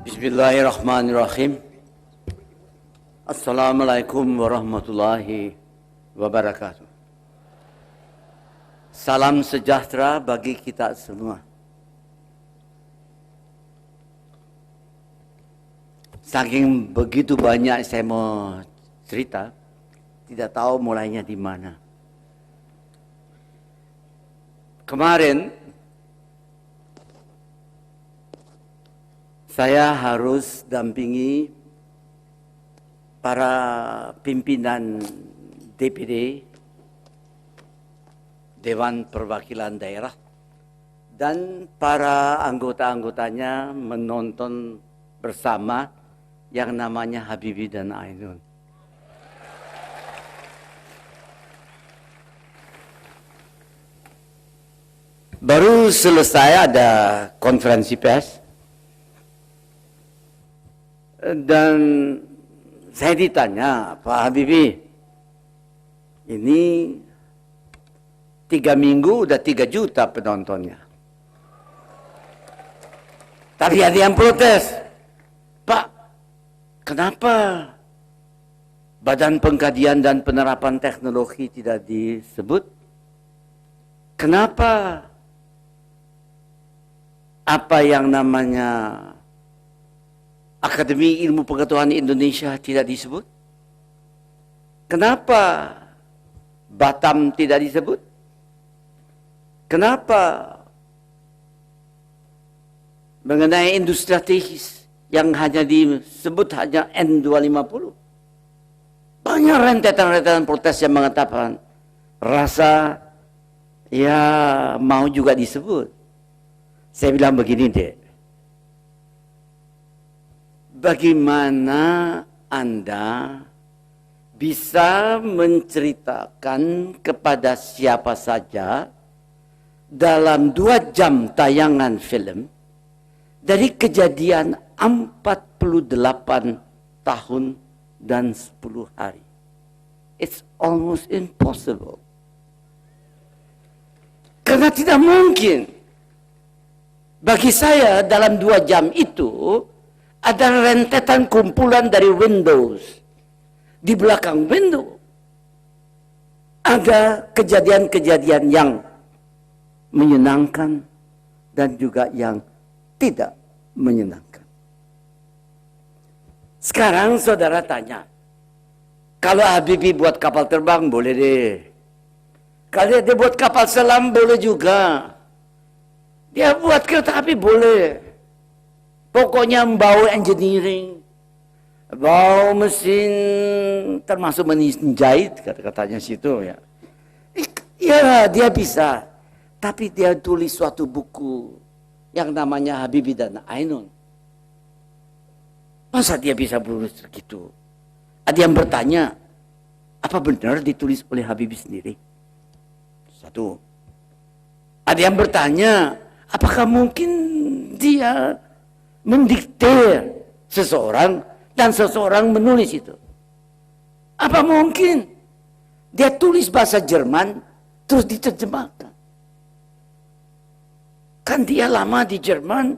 Bismillahirrahmanirrahim. Assalamualaikum warahmatullahi wabarakatuh. Salam sejahtera bagi kita semua. Saking begitu banyak saya mau cerita, tidak tahu mulainya di mana. Kemarin saya harus dampingi para pimpinan DPD, Dewan Perwakilan Daerah, dan para anggota-anggotanya menonton bersama yang namanya Habibie dan Ainun. Baru selesai ada konferensi pers. Dan saya ditanya, Pak Habibie, ini 3 minggu udah 3 juta penontonnya. Tapi ada yang protes, Pak, kenapa Badan Pengkajian dan Penerapan Teknologi tidak disebut? Kenapa apa yang namanya Akademi Ilmu Pengetahuan Indonesia tidak disebut? Kenapa Batam tidak disebut? Kenapa mengenai industri strategis yang hanya disebut hanya N250? Banyak rentetan-rentetan protes yang mengatakan rasa ya mau juga disebut. Saya bilang begini deh. Bagaimana Anda bisa menceritakan kepada siapa saja dalam 2 jam tayangan film dari kejadian 48 tahun dan 10 hari? It's almost impossible. Karena tidak mungkin. Bagi saya dalam 2 jam itu ada rentetan kumpulan dari Windows. Di belakang window ada kejadian-kejadian yang menyenangkan dan juga yang tidak menyenangkan. Sekarang saudara tanya, kalau Habibie buat kapal terbang boleh deh. Kalau dia buat kapal selam boleh juga. Dia buat kereta api boleh. Pokoknya bau engineering, bau mesin, termasuk mesin jahit, katanya situ ya. Ya dia bisa, tapi dia tulis suatu buku yang namanya Habibie dan Ainun. Masa dia bisa menulis begitu? Ada yang bertanya, apa benar ditulis oleh Habibie sendiri? Satu. Ada yang bertanya, apakah mungkin dia mendiktir seseorang dan seseorang menulis itu? Apa mungkin dia tulis bahasa Jerman terus diterjemahkan? Kan dia lama di Jerman,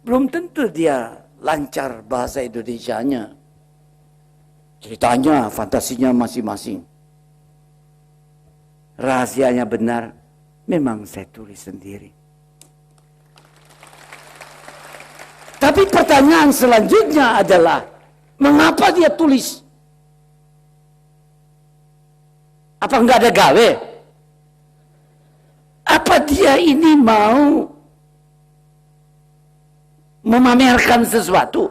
belum tentu dia lancar bahasa Indonesianya. Ceritanya, fantasinya masing-masing. Rahasianya benar, memang saya tulis sendiri. Tapi pertanyaan selanjutnya adalah, mengapa dia tulis? Apa enggak ada gawe? Apa dia ini mau memamerkan sesuatu?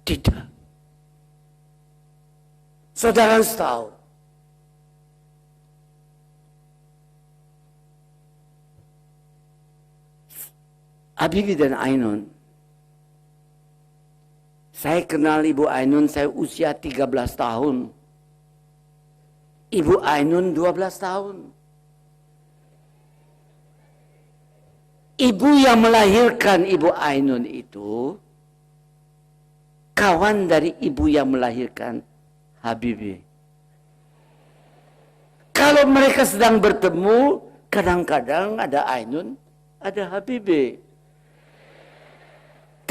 Tidak. Saudara harus tahu, Habibie dan Ainun, saya kenal Ibu Ainun saya usia 13 tahun. Ibu Ainun 12 tahun. Ibu yang melahirkan Ibu Ainun itu kawan dari ibu yang melahirkan Habibie. Kalau mereka sedang bertemu, kadang-kadang ada Ainun, ada Habibie.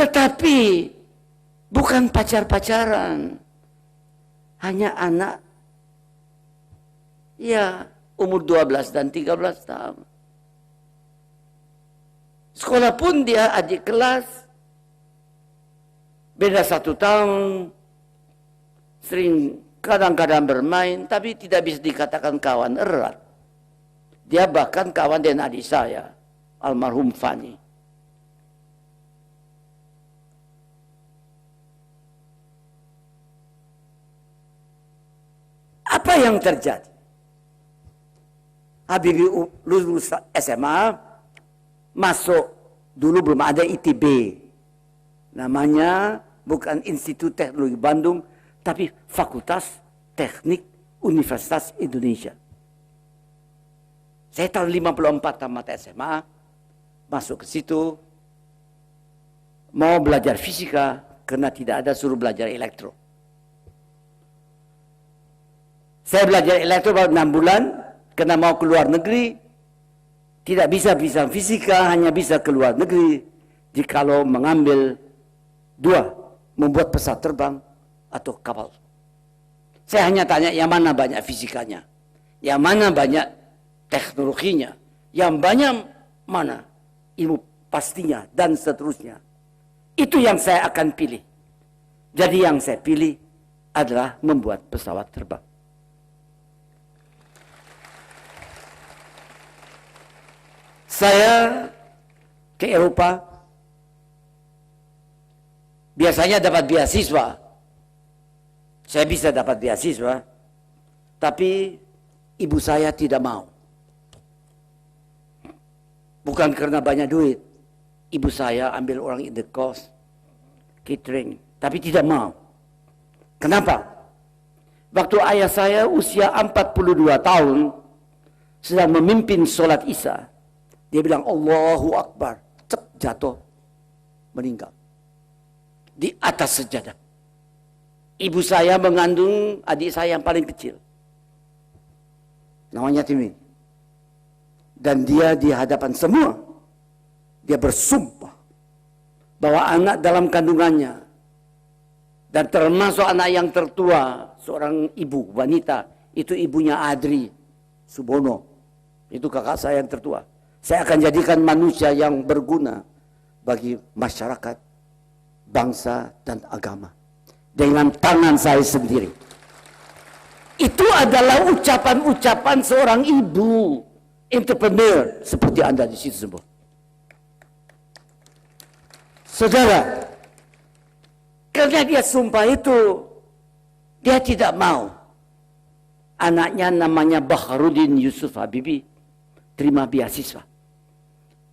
Tetapi bukan pacar-pacaran. Hanya anak ya umur 12 dan 13 tahun. Sekolah pun dia adik kelas. Beda 1 tahun. Sering kadang-kadang bermain, tapi tidak bisa dikatakan kawan erat. Dia bahkan kawan dengan adik saya, almarhum Fani. Apa yang terjadi? Habibie lulus SMA, masuk, dulu belum ada ITB. Namanya bukan Institut Teknologi Bandung, tapi Fakultas Teknik Universitas Indonesia. Saya tahun 54 tamat SMA, masuk ke situ, mau belajar fisika, karena tidak ada suruh belajar elektro. Saya belajar elektro baru 6 bulan, karena mau keluar negeri, tidak bisa fisika, hanya bisa keluar negeri, jikalau mengambil 2, membuat pesawat terbang, atau kapal. Saya hanya tanya yang mana banyak fisikanya, yang mana banyak teknologinya, yang banyak mana ilmu pastinya, dan seterusnya. Itu yang saya akan pilih. Jadi yang saya pilih adalah membuat pesawat terbang. Saya ke Eropa, biasanya dapat beasiswa. Saya bisa dapat beasiswa, tapi ibu saya tidak mau. Bukan karena banyak duit. Ibu saya ambil orang in the cost, catering, tapi tidak mau. Kenapa? Waktu ayah saya usia 42 tahun, sedang memimpin sholat Isya, dia bilang Allahu Akbar, cep, jatuh, meninggal. Di atas sejadah. Ibu saya mengandung adik saya yang paling kecil. Namanya Timi. Dan dia di hadapan semua, dia bersumpah bahwa anak dalam kandungannya, dan termasuk anak yang tertua, seorang ibu, wanita, itu ibunya Adri Subono. Itu kakak saya yang tertua. Saya akan jadikan manusia yang berguna bagi masyarakat, bangsa, dan agama. Dengan tangan saya sendiri. Itu adalah ucapan-ucapan seorang ibu entrepreneur seperti Anda di situ semua. Saudara, karena dia sumpah itu, dia tidak mau anaknya namanya Baharudin Yusuf Habibie terima beasiswa.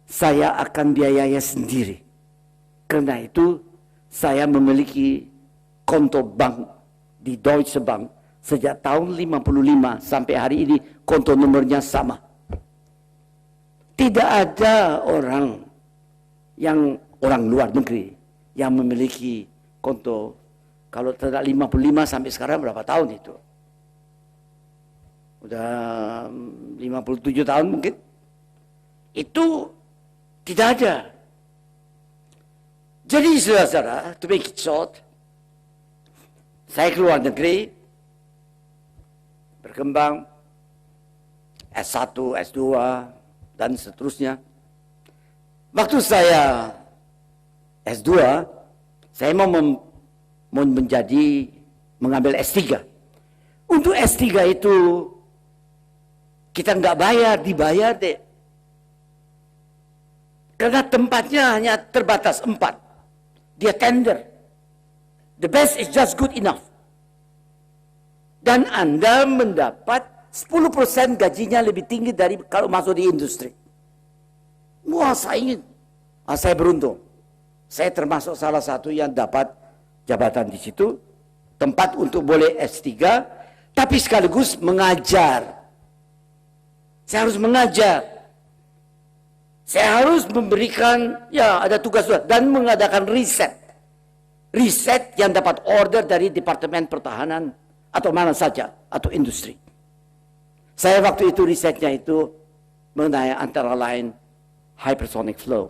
Saya akan biayanya sendiri. Karena itu saya memiliki konto bank di Deutsche Bank sejak tahun 55 sampai hari ini, konto nomornya sama. Tidak ada orang luar negeri yang memiliki konto. Kalau tidak 55 sampai sekarang berapa tahun itu? Udah 57 tahun mungkin. Itu tidak ada. Jadi saudara-saudara, to make it short, saya keluar negeri, berkembang, S1, S2, dan seterusnya. Waktu saya S2, saya mau mengambil S3. Untuk S3 itu, kita nggak bayar, dibayar deh. Karena tempatnya hanya terbatas 4. Dia tender. The best is just good enough. Dan Anda mendapat 10% gajinya lebih tinggi dari kalau masuk di industri. Wah, saya ingin. Saya beruntung. Saya termasuk salah satu yang dapat jabatan di situ. Tempat untuk boleh S3. Tapi sekaligus mengajar. Saya harus mengajar. Saya harus memberikan, ya ada tugas dan mengadakan riset. Riset yang dapat order dari Departemen Pertahanan atau mana saja, atau industri. Saya waktu itu risetnya itu mengenai antara lain hypersonic flow.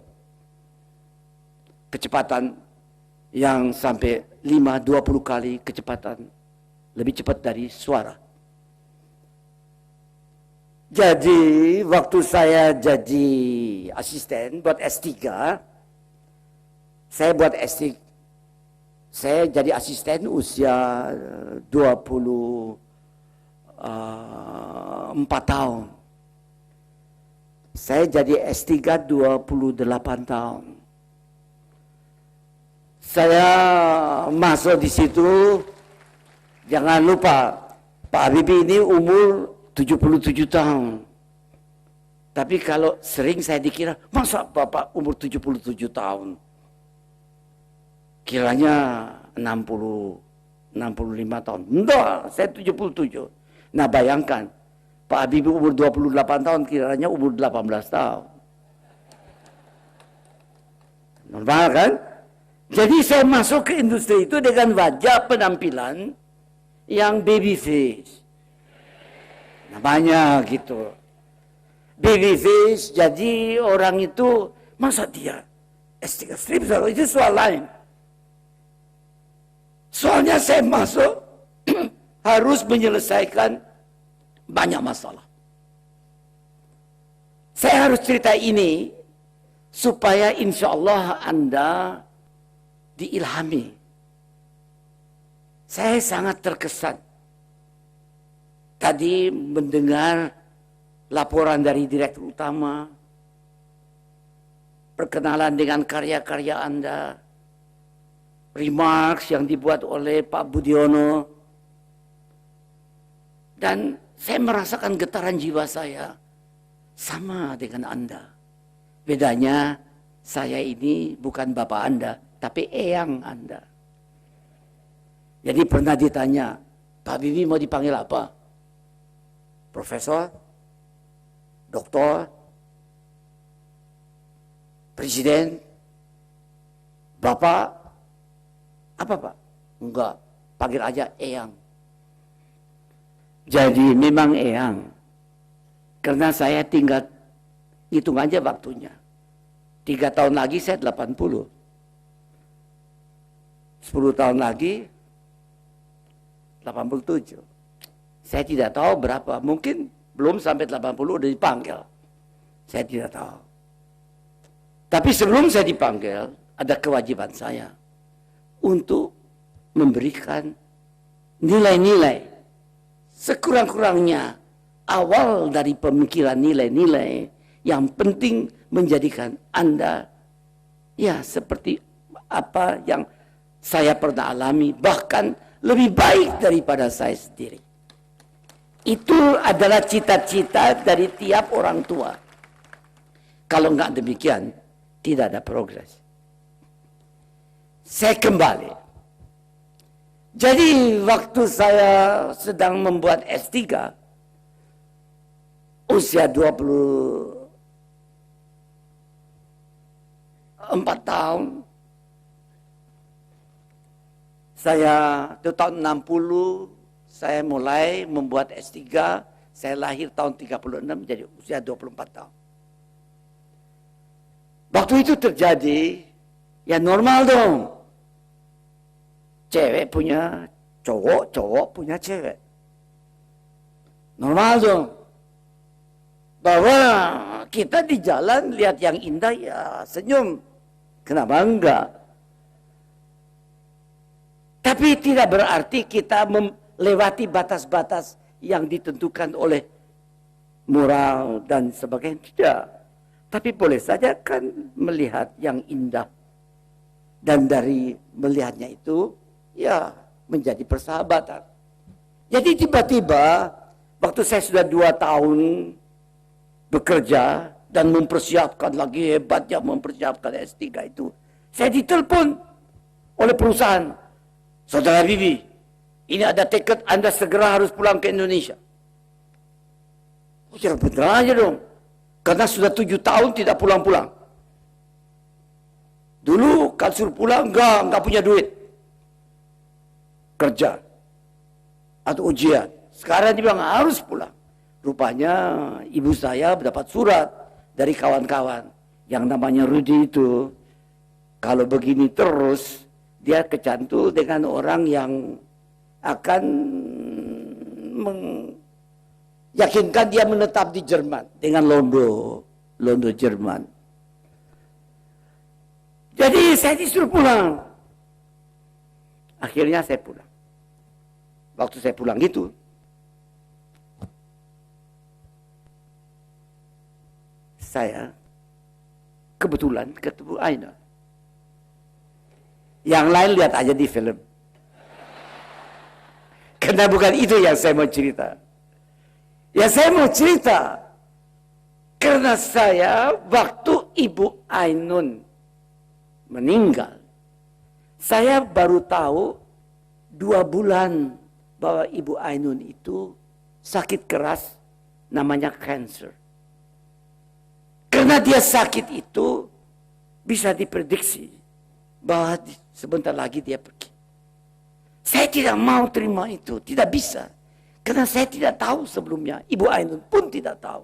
Kecepatan yang sampai 5-20 kali kecepatan, lebih cepat dari suara. Jadi waktu saya jadi asisten buat S3, saya jadi asisten usia 24 tahun. Saya jadi S3 28 tahun. Saya masuk di situ, jangan lupa Pak Habibie ini umur 77 tahun. Tapi kalau sering saya dikira, masa Bapak umur 77 tahun? Kiranya 65 tahun. Enggak, saya 77. Nah bayangkan, Pak Habibie umur 28 tahun, kiranya umur 18 tahun. Normal kan? Jadi saya masuk ke industri itu dengan wajah penampilan yang baby face. Namanya gitu. Baby face, jadi orang itu, masa dia S3 strip, itu soal lain. Soalnya saya masuk harus menyelesaikan banyak masalah. Saya harus cerita ini supaya insya Allah Anda diilhami. Saya sangat terkesan tadi mendengar laporan dari Direktur Utama, perkenalan dengan karya-karya Anda, remarks yang dibuat oleh Pak Budiono, dan saya merasakan getaran jiwa saya sama dengan Anda. Bedanya saya ini bukan bapak Anda, tapi eyang Anda. Jadi pernah ditanya, Pak Habibie mau dipanggil apa? Profesor? Doktor? Presiden? Bapak? Apa Pak? Enggak, panggil aja eyang. Jadi memang eyang. Karena saya tinggal, hitung aja waktunya. 3 tahun lagi saya 80. 10 tahun lagi 87. Saya tidak tahu berapa, mungkin belum sampai 80 udah dipanggil. Saya tidak tahu. Tapi sebelum saya dipanggil, ada kewajiban saya untuk memberikan nilai-nilai sekurang-kurangnya awal dari pemikiran nilai-nilai yang penting menjadikan Anda ya seperti apa yang saya pernah alami, bahkan lebih baik daripada saya sendiri. Itu adalah cita-cita dari tiap orang tua. Kalau enggak demikian, tidak ada progres. Saya kembali. Jadi waktu saya sedang membuat S3, usia 24 tahun, saya itu tahun 60, saya mulai membuat S3, saya lahir tahun 36, jadi usia 24 tahun. Waktu itu terjadi, ya normal dong. Cewek punya cowok, cowok punya cewek. Normal dong. Bahwa kita di jalan lihat yang indah ya senyum. Kenapa enggak? Tapi tidak berarti kita melewati batas-batas yang ditentukan oleh moral dan sebagainya. Tidak. Tapi boleh saja kan melihat yang indah. Dan dari melihatnya itu, ya menjadi persahabatan. Jadi tiba-tiba, waktu saya sudah 2 tahun bekerja, dan mempersiapkan lagi hebatnya mempersiapkan S3 itu. Saya ditelepon oleh perusahaan. Saudara Habibie, ini ada tiket Anda segera harus pulang ke Indonesia. Oh, ya bener aja dong. Karena sudah 7 tahun tidak pulang-pulang. Dulu kan suruh pulang, enggak punya duit. Kerja. Atau ujian. Sekarang dia bilang harus pulang. Rupanya ibu saya mendapat surat dari kawan-kawan. Yang namanya Rudi itu. Kalau begini terus, dia kecantul dengan orang yang akan yakinkan dia menetap di Jerman dengan Londo Jerman. Jadi saya disuruh pulang. Akhirnya saya pulang. Waktu saya pulang itu, saya kebetulan ketemu Aina. Yang lain lihat aja di film. Karena bukan itu yang saya mau cerita. Ya saya mau cerita karena saya waktu Ibu Ainun meninggal, saya baru tahu 2 bulan bahwa Ibu Ainun itu sakit keras namanya cancer. Karena dia sakit itu bisa diprediksi bahwa sebentar lagi dia pergi. Saya tidak mau terima itu, tidak bisa. Karena saya tidak tahu sebelumnya, Ibu Ainun pun tidak tahu.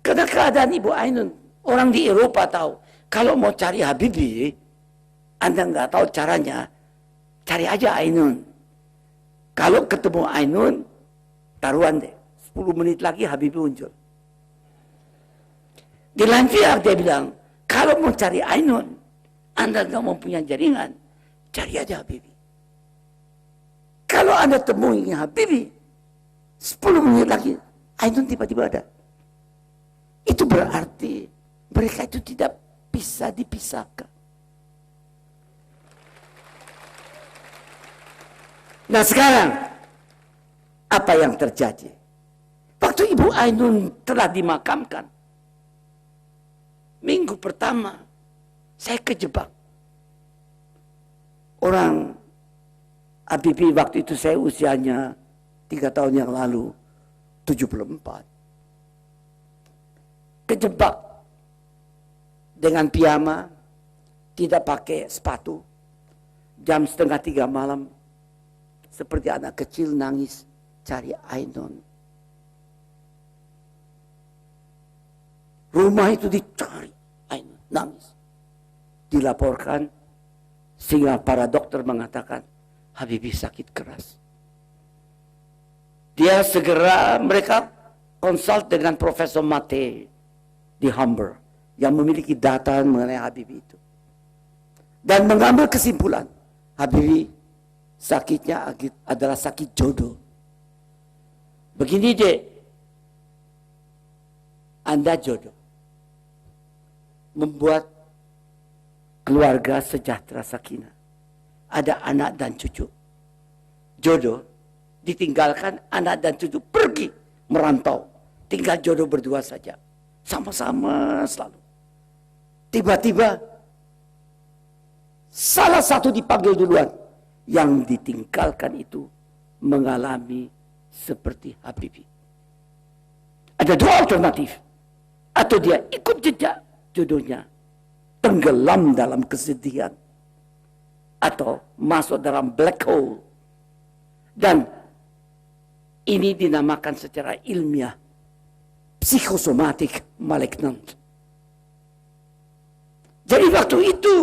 Karena keadaan Ibu Ainun, orang di Eropa tahu. Kalau mau cari Habibie, Anda nggak tahu caranya, cari aja Ainun. Kalau ketemu Ainun, taruhan deh, 10 menit lagi Habibie muncul. Dilanjut dia bilang, kalau mau cari Ainun, Anda nggak mau punya jaringan, cari aja Habibie. Kalau Anda temui Habibie, 10 menit lagi, Ainun tiba-tiba ada. Itu berarti mereka itu tidak bisa dipisahkan. Nah sekarang, apa yang terjadi? Waktu Ibu Ainun telah dimakamkan, minggu pertama, saya kejebak. Orang Habibie waktu itu saya usianya 3 tahun yang lalu, 74. Kejebak dengan piyama, tidak pakai sepatu, jam 2:30 malam, seperti anak kecil nangis cari Ainun. Rumah itu dicari Ainun, nangis. Dilaporkan, sehingga para dokter mengatakan, Habibie sakit keras. Dia segera, mereka konsult dengan Profesor Mate di Hamburg yang memiliki data mengenai Habibie itu. Dan mengambil kesimpulan, Habibie sakitnya adalah sakit jodoh. Begini deh, Anda jodoh. Membuat keluarga sejahtera sakinah. Ada anak dan cucu. Jodoh ditinggalkan, anak dan cucu pergi merantau. Tinggal jodoh berdua saja. Sama-sama selalu. Tiba-tiba salah satu dipanggil duluan. Yang ditinggalkan itu mengalami seperti Habibie. Ada 2 alternatif. Atau dia ikut jejak jodohnya, tenggelam dalam kesedihan, atau masuk dalam black hole. Dan ini dinamakan secara ilmiah psikosomatik malignant. Jadi waktu itu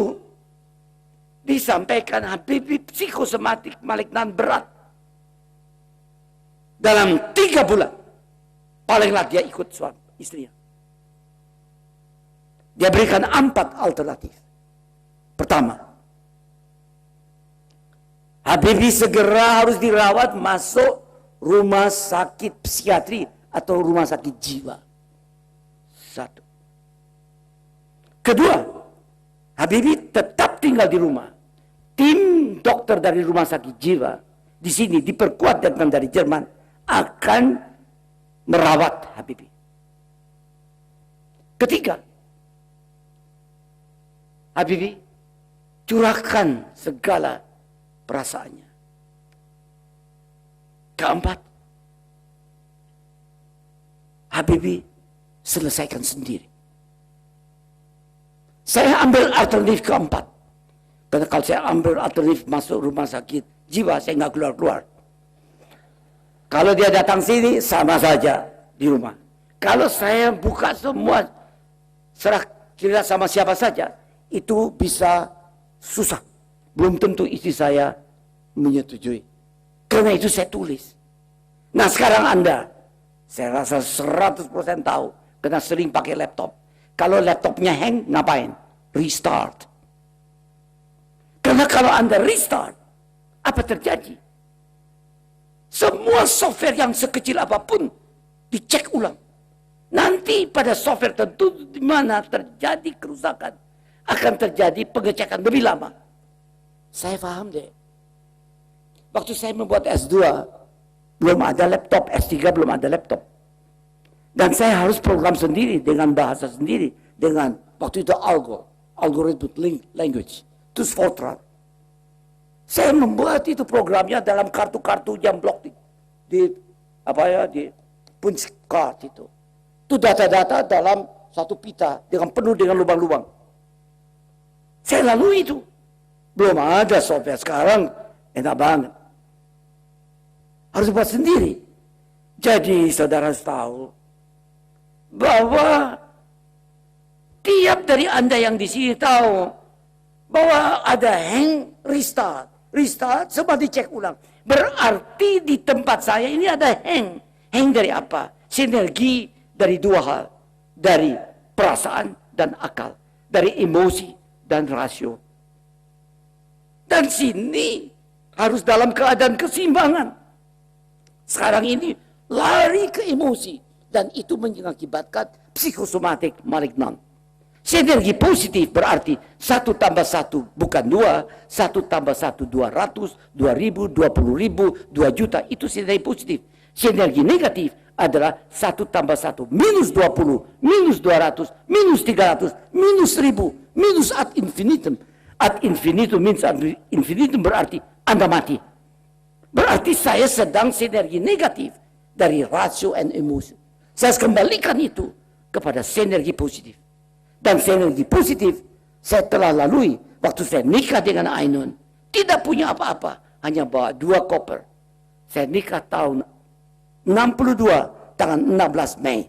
disampaikan Habibie psikosomatik malignant berat. Dalam 3 bulan palinglah dia ikut suami istrinya. Dia berikan 4 alternatif. Pertama, Habibie segera harus dirawat masuk rumah sakit psikiatri atau rumah sakit jiwa. 1. Kedua, Habibie tetap tinggal di rumah. Tim dokter dari rumah sakit jiwa di sini diperkuat datang dari Jerman akan merawat Habibie. Ketiga, Habibie curahkan segala perasaannya. Keempat, Habibie selesaikan sendiri. Saya ambil alternatif keempat. Karena kalau saya ambil alternatif masuk rumah sakit jiwa, saya nggak keluar-keluar. Kalau dia datang sini, sama saja di rumah. Kalau saya buka semua, serah kira sama siapa saja, itu bisa susah. Belum tentu istri saya menyetujui. Karena itu saya tulis. Nah sekarang Anda, saya rasa 100% tahu, karena sering pakai laptop. Kalau laptopnya hang, ngapain? Restart. Karena kalau Anda restart, apa terjadi? Semua software yang sekecil apapun dicek ulang. Nanti pada software tertentu di mana terjadi kerusakan, akan terjadi pengecekan lebih lama. Saya paham deh. Waktu saya membuat S2, belum ada laptop, S3 belum ada laptop. Dan saya harus program sendiri, dengan bahasa sendiri, dengan waktu itu Algorithmic Language, terus Fortran. Saya membuat itu programnya dalam kartu-kartu yang blok di punch card itu. Itu data-data dalam satu pita dengan penuh dengan lubang-lubang. Saya lalui itu. Belum ada software sekarang, enak banget. Harus buat sendiri. Jadi saudara tahu bahwa tiap dari Anda yang di sini tahu bahwa ada hang, restart. Restart, semua dicek ulang. Berarti di tempat saya ini ada hang. Hang dari apa? Sinergi dari dua hal. Dari perasaan dan akal. Dari emosi dan rasio. Dan sini harus dalam keadaan keseimbangan. Sekarang ini lari ke emosi. Dan itu mengakibatkan psikosomatik malignan. Sinergi positif berarti 1 tambah 1 bukan 2, 1 tambah 1 200, 2000, 20.000, 2 juta, itu sinergi positif. Sinergi negatif adalah 1 tambah 1 minus 20, minus 200, minus 300, minus 1000, minus ad infinitum. Ad infinitum means ad infinitum berarti Anda mati. Berarti saya sedang sinergi negatif dari rasio and emosi. Saya kembalikan itu kepada sinergi positif. Dan sinergi positif saya telah lalui waktu saya nikah dengan Ainun. Tidak punya apa-apa, hanya bawa 2 koper. Saya nikah tahun 62, tanggal 16 Mei.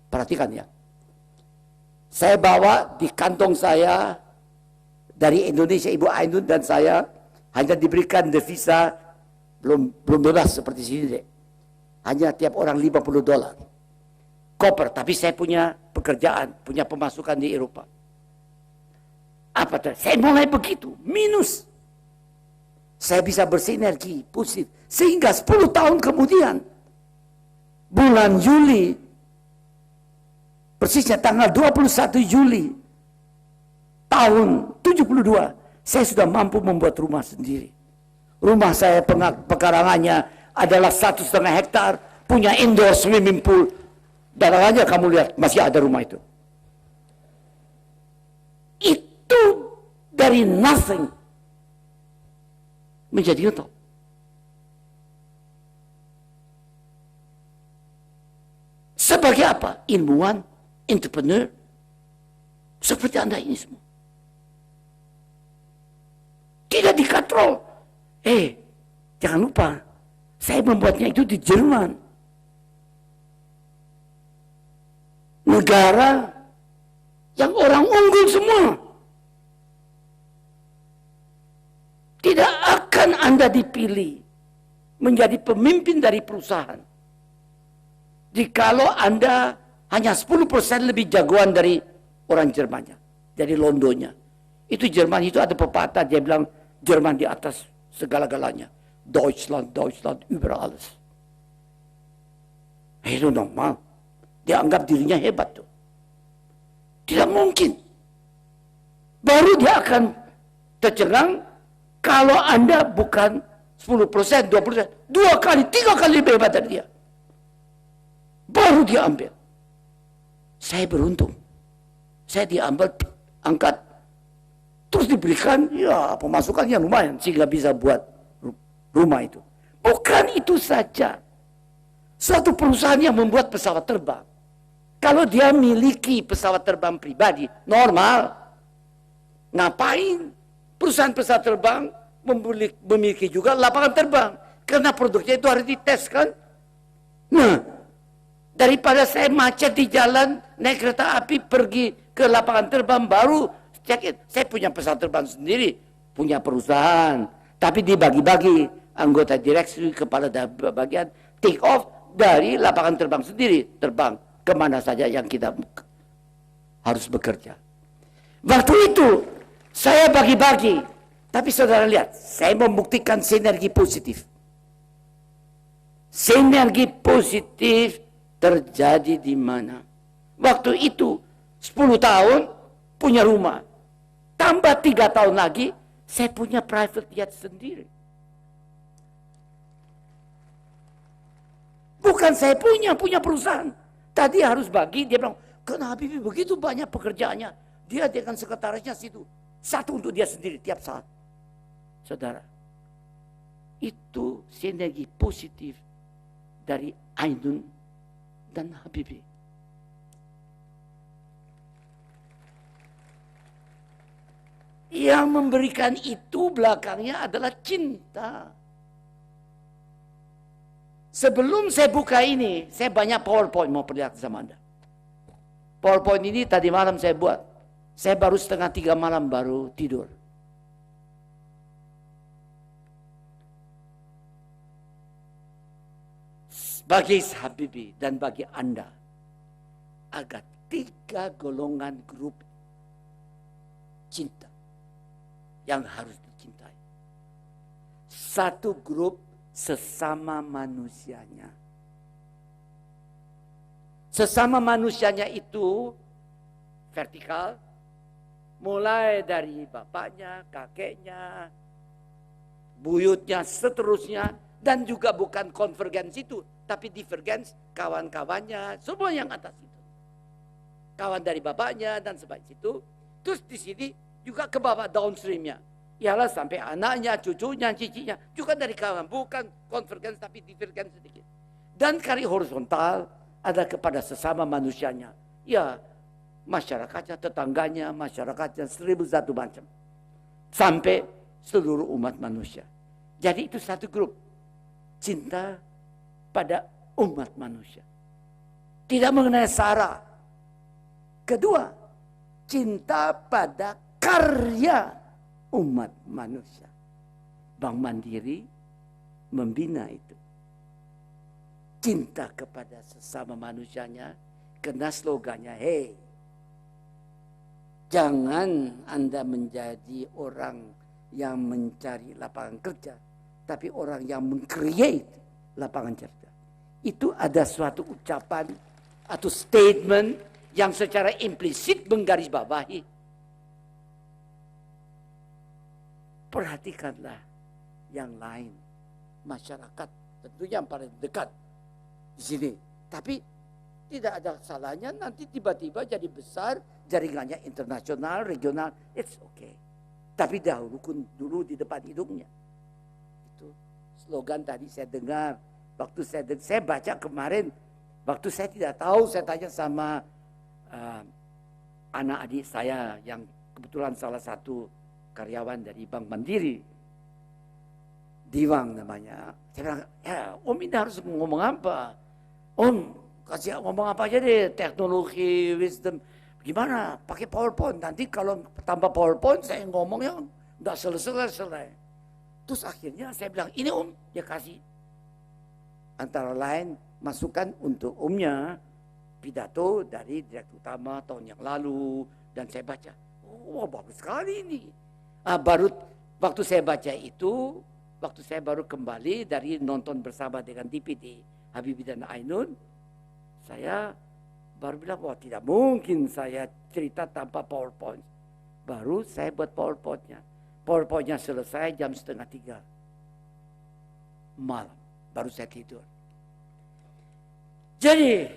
Perhatikan ya. Saya bawa di kantong saya dari Indonesia, Ibu Ainun dan saya hanya diberikan devisa belum bebas seperti sini deh. Hanya tiap orang $50. Koper, tapi saya punya pekerjaan, punya pemasukan di Eropa. Apa tuh? Saya mulai begitu, minus. Saya bisa bersinergi positif. Sehingga 10 tahun kemudian, bulan Juli, persisnya tanggal 21 Juli, tahun 72, saya sudah mampu membuat rumah sendiri. Rumah saya pekarangannya adalah 1,5 hektar, punya indoor swimming pool. Darangannya kamu lihat, masih ada rumah itu. Itu dari nothing menjadi top. Sebagai apa? Ilmuwan, entrepreneur, seperti Anda ini semua. Tidak dikatrol. Jangan lupa, saya membuatnya itu di Jerman. Negara yang orang unggul semua. Tidak akan Anda dipilih menjadi pemimpin dari perusahaan jikalau Anda hanya 10% lebih jagoan dari orang Jermannya, dari Londonnya. Itu Jerman itu ada pepatah, dia bilang Jerman di atas segala-galanya. Deutschland, Deutschland, über alles. Itu normal. Dia anggap dirinya hebat tuh. Tidak mungkin. Baru dia akan tercengang kalau Anda bukan 10%, 20%, 2 kali, 3 kali lebih hebat dari dia. Baru dia ambil. Saya beruntung. Saya diambil, angkat, terus diberikan ya pemasukannya lumayan sehingga bisa buat rumah itu. Bukan itu saja. Suatu perusahaan yang membuat pesawat terbang, kalau dia miliki pesawat terbang pribadi, normal. Ngapain perusahaan pesawat terbang memiliki juga lapangan terbang? Karena produknya itu harus dites kan? Nah, daripada saya macet di jalan, naik kereta api pergi ke lapangan terbang, baru Saya punya pesawat terbang sendiri, punya perusahaan, tapi dibagi-bagi anggota direksi, kepala bagian, take off dari lapangan terbang sendiri, terbang kemana saja yang kita harus bekerja. Waktu itu saya bagi-bagi, tapi saudara lihat, saya membuktikan sinergi positif. Sinergi positif terjadi di mana? Waktu itu 10 tahun punya rumah, tambah 3 tahun lagi saya punya private jet sendiri. Bukan saya punya perusahaan. Tadi harus bagi, dia bilang, kenapa Habibie begitu banyak pekerjaannya? Dia dengan sekretarisnya situ. Satu untuk dia sendiri tiap saat. Saudara, itu sinergi positif dari Ainun dan Habibie. Yang memberikan itu belakangnya adalah cinta. Sebelum saya buka ini, saya banyak PowerPoint mau perlihatkan sama Anda. PowerPoint ini tadi malam saya buat. Saya baru 2:30 malam baru tidur. Bagi Habibie dan bagi Anda, ada 3 golongan grup cinta yang harus dicintai. Satu grup sesama manusianya. Sesama manusianya itu vertikal, mulai dari bapaknya, kakeknya, buyutnya, seterusnya, dan juga bukan konvergens itu, tapi divergens kawan-kawannya, semua yang atas itu. Kawan dari bapaknya dan sebagainya itu. Terus di sini juga ke bawah downstreamnya. Ialah sampai anaknya, cucunya, cicinya. Juga dari kawan. Bukan konvergens tapi divergens sedikit. Dan kari horizontal ada kepada sesama manusianya. Ya masyarakatnya, tetangganya, masyarakatnya 1001 macam. Sampai seluruh umat manusia. Jadi itu satu grup. Cinta pada umat manusia. Tidak mengenai sara. Kedua, cinta pada karya umat manusia. Bank Mandiri membina itu. Cinta kepada sesama manusianya, kena slogannya, hey, jangan Anda menjadi orang yang mencari lapangan kerja, tapi orang yang meng-create lapangan kerja. Itu ada suatu ucapan atau statement yang secara implisit menggarisbawahi. Perhatikanlah yang lain, masyarakat tentunya yang paling dekat di sini. Tapi tidak ada salahnya nanti tiba-tiba jadi besar, jaringannya internasional, regional, it's okay. Tapi dulu di depan hidungnya. Itu slogan tadi saya dengar, waktu saya baca kemarin, waktu saya tidak tahu, saya tanya sama anak adik saya yang kebetulan salah satu karyawan dari Bank Mandiri, Diwang namanya. Saya bilang, ya Om ini harus ngomong apa? Om, kasih ngomong apa aja deh, teknologi, wisdom. Gimana? Pakai PowerPoint. Nanti kalau tambah PowerPoint, saya ngomongnya nggak selesai. Terus akhirnya saya bilang, ini Om, dia kasih. Antara lain, masukan untuk Omnya, pidato dari Direktur Utama tahun yang lalu. Dan saya baca, oh bagus sekali ini. Baru waktu saya baca itu, waktu saya baru kembali dari nonton bersama dengan DPD Habibie dan Ainun, saya baru bilang, wah tidak mungkin saya cerita tanpa PowerPoint. Baru saya buat PowerPoint-nya. PowerPoint-nya selesai jam 2:30 malam, baru saya tidur. Jadi,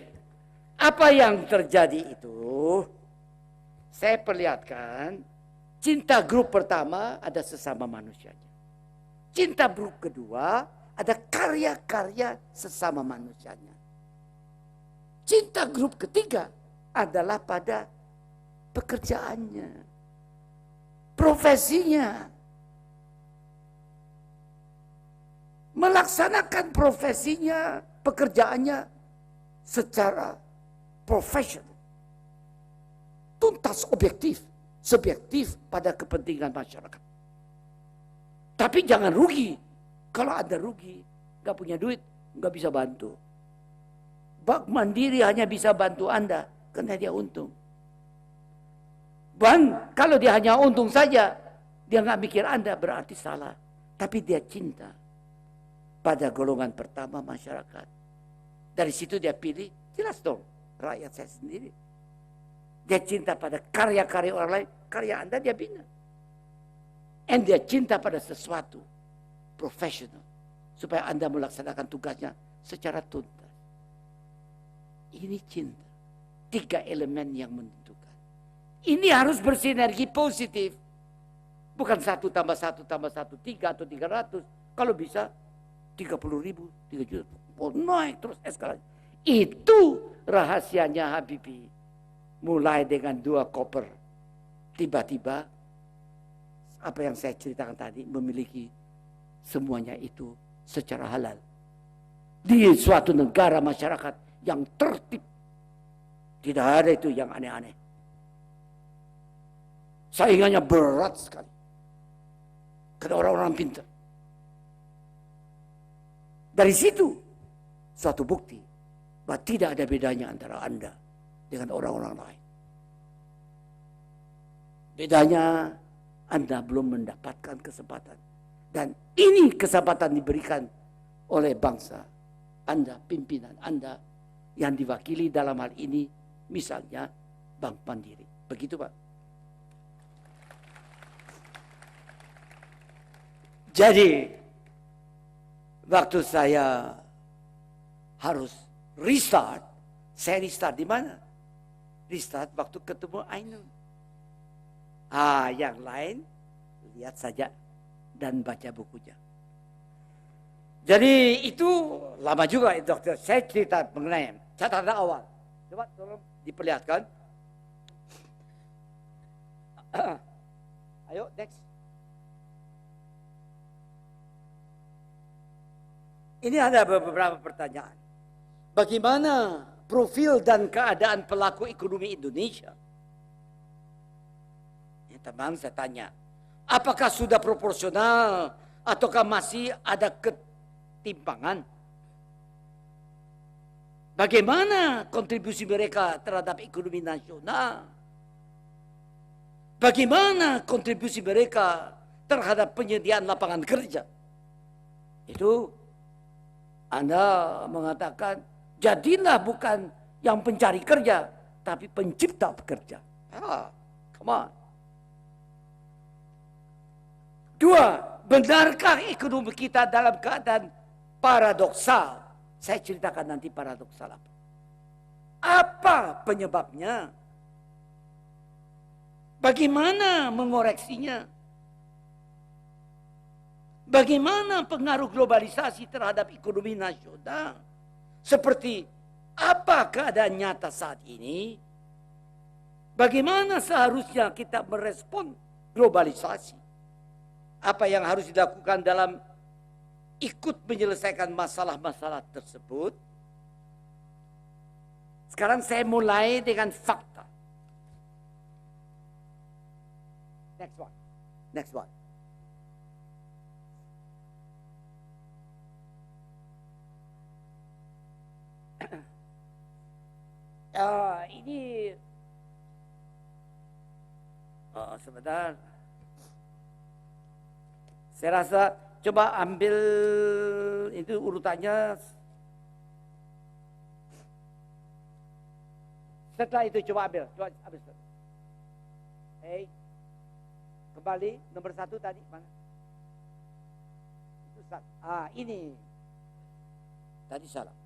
apa yang terjadi itu, saya perlihatkan, cinta grup pertama ada sesama manusianya. Cinta grup kedua ada karya-karya sesama manusianya. Cinta grup ketiga adalah pada pekerjaannya, profesinya. Melaksanakan profesinya, pekerjaannya secara profesional. Tuntas objektif. subjektif pada kepentingan masyarakat. Tapi jangan rugi. Kalau Anda rugi, nggak punya duit, nggak bisa bantu. Bank Mandiri hanya bisa bantu Anda karena dia untung. Bank kalau dia hanya untung saja, dia nggak mikir Anda, berarti salah. Tapi dia cinta pada golongan pertama masyarakat. Dari situ dia pilih, jelas dong, rakyat saya sendiri. Dia cinta pada karya-karya orang lain, karya Anda dia bina. Dan dia cinta pada sesuatu profesional supaya Anda melaksanakan tugasnya secara tuntas. Ini cinta. 3 elemen yang menentukan. Ini harus bersinergi positif. Bukan 1 tambah 1 tambah 1, 3 atau 300. Kalau bisa 30.000, 3 juta. Oh, naik terus eskalasi. Itu rahasianya Habibie. Mulai dengan 2 koper. Tiba-tiba apa yang saya ceritakan tadi memiliki semuanya itu secara halal. Di suatu negara masyarakat yang tertib. Tidak ada itu yang aneh-aneh. Saingannya berat sekali. Karena orang-orang pintar. Dari situ suatu bukti bahwa tidak ada bedanya antara Anda dengan orang-orang lain. Bedanya Anda belum mendapatkan kesempatan. Dan ini kesempatan diberikan oleh bangsa Anda, pimpinan Anda yang diwakili dalam hal ini misalnya Bank Mandiri. Begitu Pak. Jadi waktu saya harus restart, saya restart di mana? Restart waktu ketemu Ainun. Yang lain lihat saja dan baca bukunya. Jadi itu lama juga dokter. Saya cerita mengenai catatan awal. Coba tolong diperlihatkan. Ayo next. Ini ada beberapa pertanyaan. Bagaimana profil dan keadaan pelaku ekonomi Indonesia? Teman saya tanya, apakah sudah proporsional ataukah masih ada ketimpangan? Bagaimana kontribusi mereka terhadap ekonomi nasional? Bagaimana kontribusi mereka terhadap penyediaan lapangan kerja? Itu Anda mengatakan, jadilah bukan yang pencari kerja, tapi pencipta pekerja. Come on. 2, benarkah ekonomi kita dalam keadaan paradoksal? Saya ceritakan nanti paradoksal apa. Apa penyebabnya? Bagaimana mengoreksinya? Bagaimana pengaruh globalisasi terhadap ekonomi nasional? Seperti apa keadaan nyata saat ini? Bagaimana seharusnya kita merespon globalisasi? Apa yang harus dilakukan dalam ikut menyelesaikan masalah-masalah tersebut? Sekarang saya mulai dengan fakta. Next one. Ini sebentar. Saya rasa coba ambil itu urutannya. Setelah itu coba ambil. Kembali nomor 1 tadi mana? Itu ini. Tadi salah.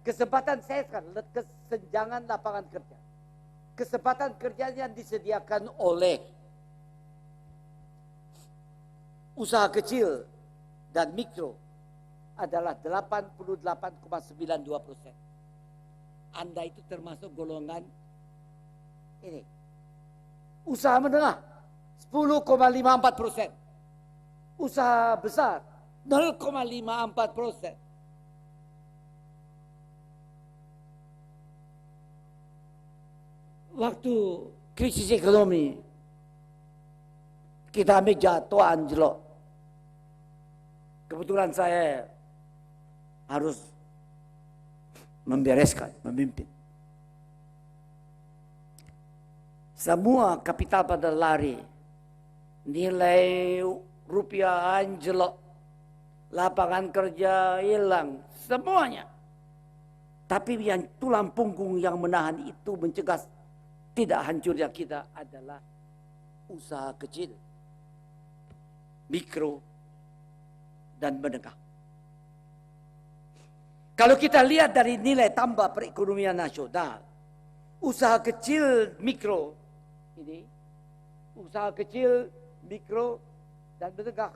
Kesempatan saya sekarang kesenjangan lapangan kerja. Kesempatan kerja yang disediakan oleh usaha kecil dan mikro adalah 88,92%. Anda itu termasuk golongan ini. Usaha menengah 10,54%. Usaha besar 0,54%. Waktu krisis ekonomi, kita jatuh anjlok. Kebetulan saya harus membereskan, memimpin. Semua kapital pada lari, nilai rupiah anjlok, lapangan kerja hilang, semuanya. Tapi yang tulang punggung yang menahan itu, mencegah tidak hancurnya kita adalah usaha kecil, mikro, dan menengah. Kalau kita lihat dari nilai tambah perekonomian nasional, usaha kecil, mikro, ini usaha kecil, mikro, dan menengah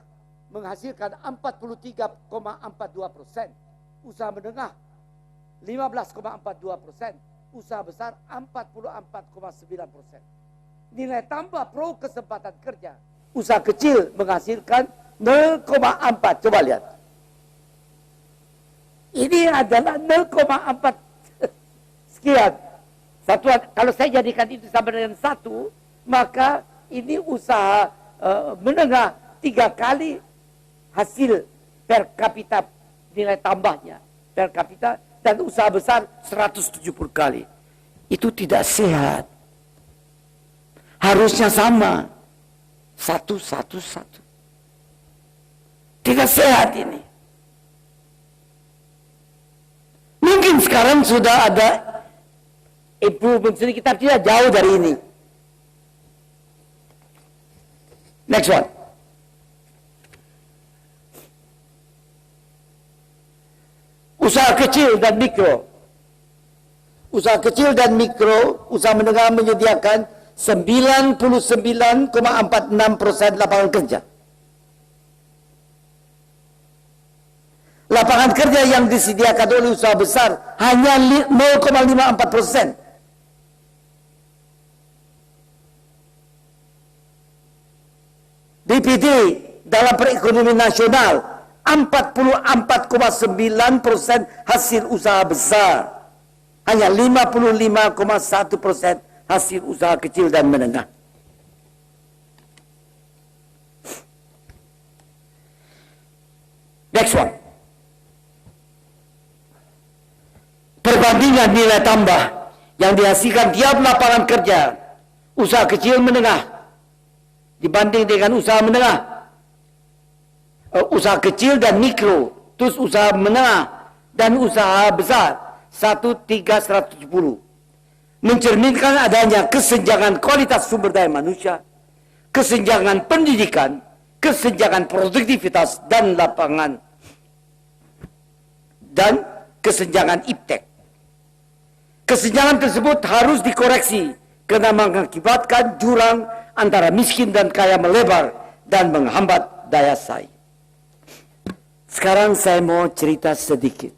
menghasilkan 43,42%, usaha menengah 15,42%, usaha besar 44,9%. Nilai tambah pro kesempatan kerja, usaha kecil menghasilkan 0,4. Coba lihat. Ini adalah 0,4 sekian. Satuan, kalau saya jadikan itu sama dengan 1, maka ini usaha menengah 3 kali hasil per kapita nilai tambahnya per kapita, dan usaha besar 170 kali. Itu tidak sehat. Harusnya sama. 1, 1, 1. Tidak sehat ini. Mungkin sekarang sudah ada improvement sedikit, tapi tidak jauh dari ini. Next one. Usaha kecil dan mikro. Usaha kecil dan mikro, usaha menengah menyediakan 99,46% lapangan kerja. Lapangan kerja yang disediakan oleh usaha besar hanya 0,54%. DPD dalam perekonomian nasional 44,9% hasil usaha besar, hanya 55,1% hasil usaha kecil dan menengah. Next one. Perbandingan nilai tambah yang dihasilkan tiap lapangan kerja usaha kecil menengah dibanding dengan usaha menengah, usaha kecil dan mikro, terus usaha menengah dan usaha besar 1,310, mencerminkan adanya kesenjangan kualitas sumber daya manusia, kesenjangan pendidikan, kesenjangan produktivitas dan lapangan, dan kesenjangan iptek. Kesenjangan tersebut harus dikoreksi karena mengakibatkan jurang antara miskin dan kaya melebar dan menghambat daya saing. Sekarang saya mau cerita sedikit.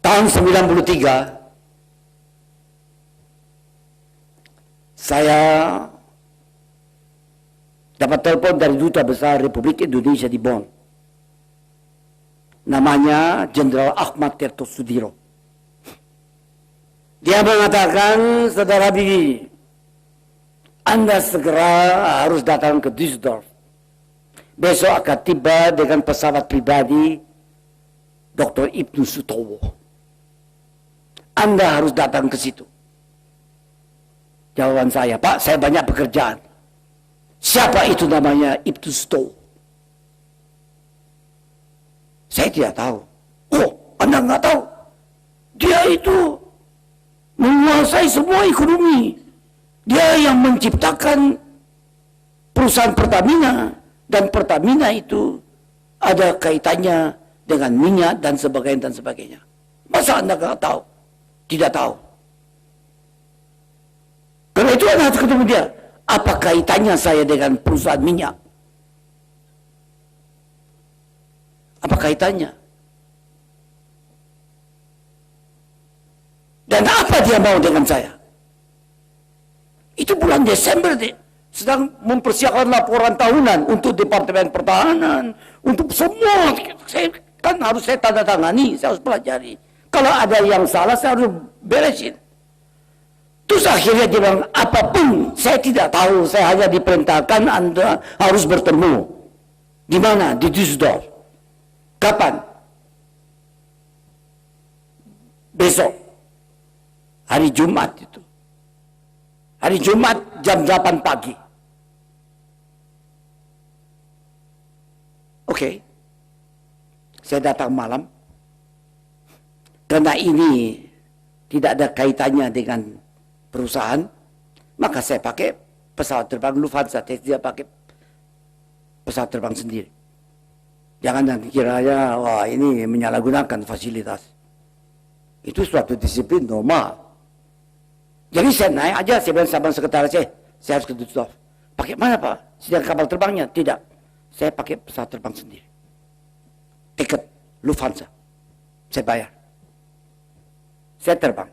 Tahun 93, saya dapat telepon dari Duta Besar Republik Indonesia di Bonn. Namanya Jenderal Ahmad Tirto Sudiro. Dia mengatakan, Saudara Bibi, Anda segera harus datang ke Düsseldorf. Besok akan tiba dengan pesawat pribadi Dr. Ibnu Sutowo. Anda harus datang ke situ. Jawaban saya, Pak, saya banyak pekerjaan. Siapa itu namanya Ibnu Sutowo? Saya tidak tahu. Oh, Anda nggak tahu? Dia itu menguasai semua ekonomi. Dia yang menciptakan perusahaan Pertamina, dan Pertamina itu ada kaitannya dengan minyak dan sebagainya. Masa Anda nggak tahu? Tidak tahu. Karena itu Anda harus ketemu dia. Apa kaitannya saya dengan perusahaan minyak? Apa kaitannya? Dan apa dia mau dengan saya? Itu bulan Desember deh, sedang mempersiapkan laporan tahunan untuk Departemen Pertahanan, untuk semua. Saya Kan harus saya tanda tangani, saya harus pelajari. Kalau ada yang salah, saya harus beresin. Terus akhirnya dia bilang, apapun saya tidak tahu, saya hanya diperintahkan Anda harus bertemu. Di mana? Di Düsseldorf. Kapan? Besok. Hari Jumat itu. Hari Jumat jam 8 pagi. Oke. Saya datang malam. Karena ini tidak ada kaitannya dengan perusahaan, maka saya pakai pesawat terbang Lufthansa. Saya tidak pakai pesawat terbang sendiri. Jangan nanti kiranya, wah ini menyalahgunakan fasilitas. Itu suatu disiplin normal. Jadi saya naik aja, saya bilang sama sekretaris saya harus ke Düsseldorf. Pakai mana Pak? Sedang kapal terbangnya? Tidak. Saya pakai pesawat terbang sendiri. Tiket Lufthansa. Saya bayar. Saya terbang.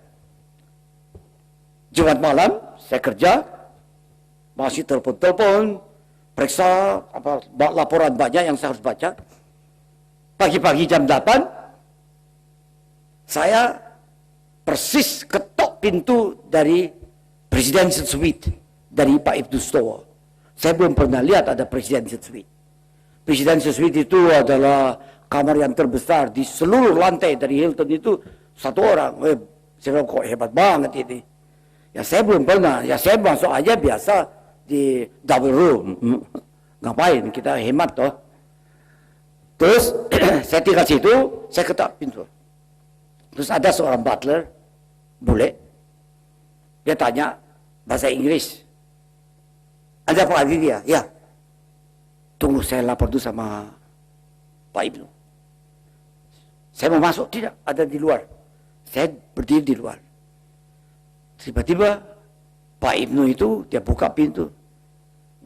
Jumat malam, saya kerja. Masih telepon-telepon. Periksa, laporan banyak yang saya harus baca. Pagi-pagi jam 8, saya persis ketok pintu dari Presidential Suite dari Pak Ibnu Sutowo. Saya belum pernah lihat ada Presidential Suite. Presidential Suite itu adalah kamar yang terbesar di seluruh lantai dari Hilton itu satu orang. Saya bilang kok hebat banget ini. Ya saya belum pernah. Ya saya masuk aja biasa di double room. Ngapain? Kita hemat toh. Terus saya tinggal situ, saya ketok pintu. Terus ada seorang butler, bule. Dia tanya bahasa Inggris. Ada Pak Habibie ya? Ya. Tunggu saya lapor dulu sama Pak Ibnu. Saya mau masuk, tidak, ada di luar. Saya berdiri di luar. Tiba-tiba Pak Ibnu itu dia buka pintu.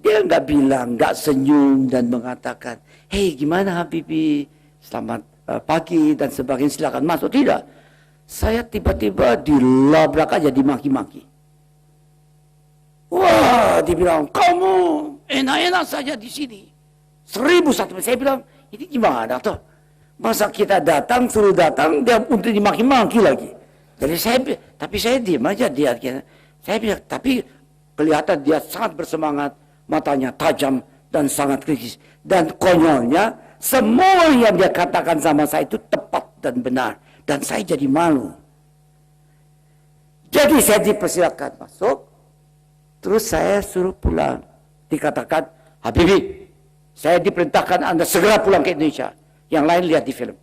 Dia nggak bilang, nggak senyum dan mengatakan, hei gimana Habibie, selamat pagi dan sebagainya, silakan masuk. Tidak. Saya tiba-tiba dilabrak aja, dimaki-maki. Wah, dibilang, kamu enak-enak saja di sini. 1001. Saya bilang, ini gimana toh? Masa kita datang, suruh datang, dia untuk dimaki-maki lagi. Jadi saya diam aja dia. Saya bilang, tapi kelihatan dia sangat bersemangat, matanya tajam dan sangat kritis. Dan konyolnya, semua yang dia katakan sama saya itu tepat dan benar. Dan saya jadi malu. Jadi saya dipersilakan masuk. Terus saya suruh pulang. Dikatakan, Habibie, saya diperintahkan Anda segera pulang ke Indonesia. Yang lain lihat di film.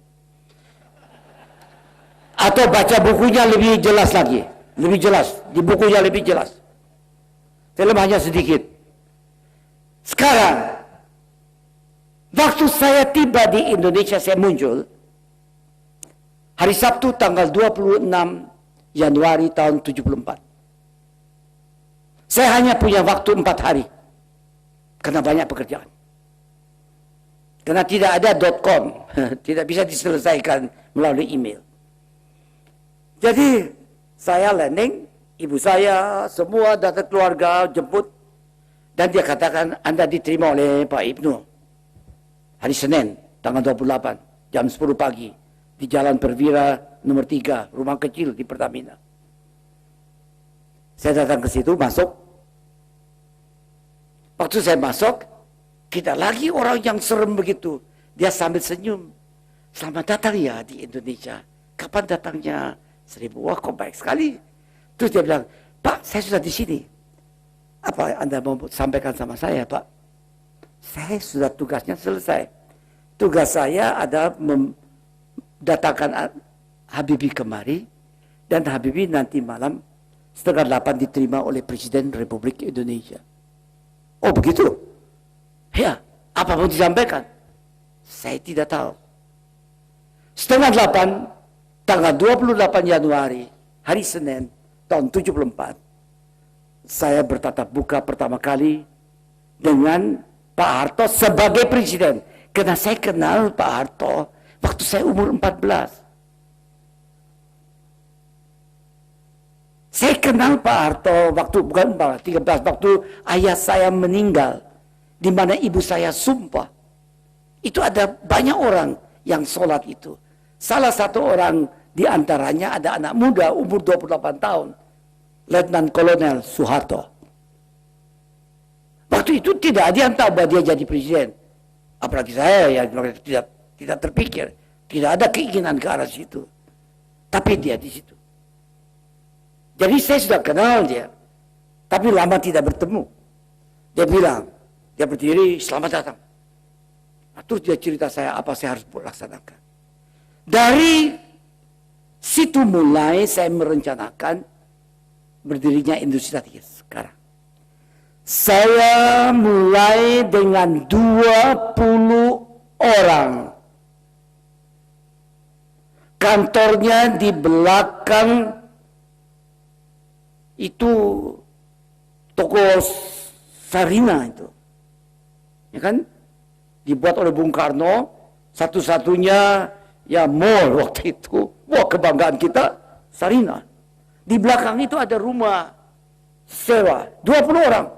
Atau baca bukunya lebih jelas lagi. Lebih jelas. Di bukunya lebih jelas. Film hanya sedikit. Sekarang, waktu saya tiba di Indonesia, saya muncul. Hari Sabtu tanggal 26 Januari tahun 74. Saya hanya punya waktu 4 hari. Karena banyak pekerjaan. Karena tidak ada .com. Tidak bisa diselesaikan melalui email. Jadi saya landing, ibu saya, semua datang keluarga, jemput. Dan dia katakan, Anda diterima oleh Pak Ibnu. Hari Senin, tanggal 28, jam 10 pagi. Di Jalan Perwira nomor 3, rumah kecil di Pertamina. Saya datang ke situ, masuk. Waktu saya masuk, kita lagi orang yang serem begitu. Dia sambil senyum. Selamat datang ya di Indonesia. Kapan datangnya? 1000. Wah kok baik sekali. Terus dia bilang, Pak saya sudah di sini. Apa Anda mau sampaikan sama saya Pak? Saya sudah tugasnya selesai. Tugas saya adalah datangkan Habibie kemari. Dan Habibie nanti malam setengah 8 diterima oleh Presiden Republik Indonesia. Oh begitu? Ya, apa mau disampaikan? Saya tidak tahu. Setengah 8, tanggal 28 Januari, hari Senin, tahun 74, saya bertatap muka pertama kali dengan Pak Harto sebagai Presiden. Karena saya kenal Pak Harto waktu saya umur 14. Saya kenal Pak Harto waktu, bukan 13, waktu ayah saya meninggal. Di mana ibu saya sumpah. Itu ada banyak orang yang sholat itu. Salah satu orang di antaranya ada anak muda umur 28 tahun. Letnan Kolonel Soeharto. Waktu itu tidak ada yang tahu bahwa dia jadi presiden. Apalagi saya yang tidak terpikir. Tidak ada keinginan ke arah situ. Tapi dia di situ. Jadi saya sudah kenal dia. Tapi lama tidak bertemu. Dia bilang, dia berdiri, selamat datang. Nah, terus dia cerita saya apa saya harus laksanakan. Dari situ mulai saya merencanakan berdirinya industri strategis sekarang. Saya mulai dengan 20 orang. Kantornya di belakang itu toko Sarina itu. Ya kan? Dibuat oleh Bung Karno, satu-satunya ya mall waktu itu. Wah, kebanggaan kita Sarina. Di belakang itu ada rumah sewa 20 orang.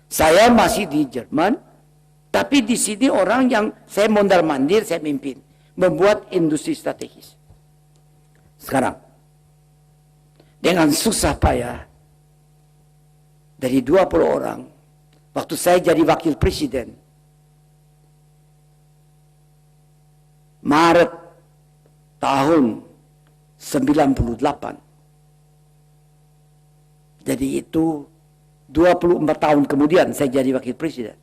Saya masih di Jerman, tapi di sini orang yang saya mondar-mandir, saya mimpin. Membuat industri strategis. Sekarang, dengan susah payah, dari 20 orang, waktu saya jadi wakil presiden, Maret tahun 98. Jadi itu 24 tahun kemudian saya jadi wakil presiden.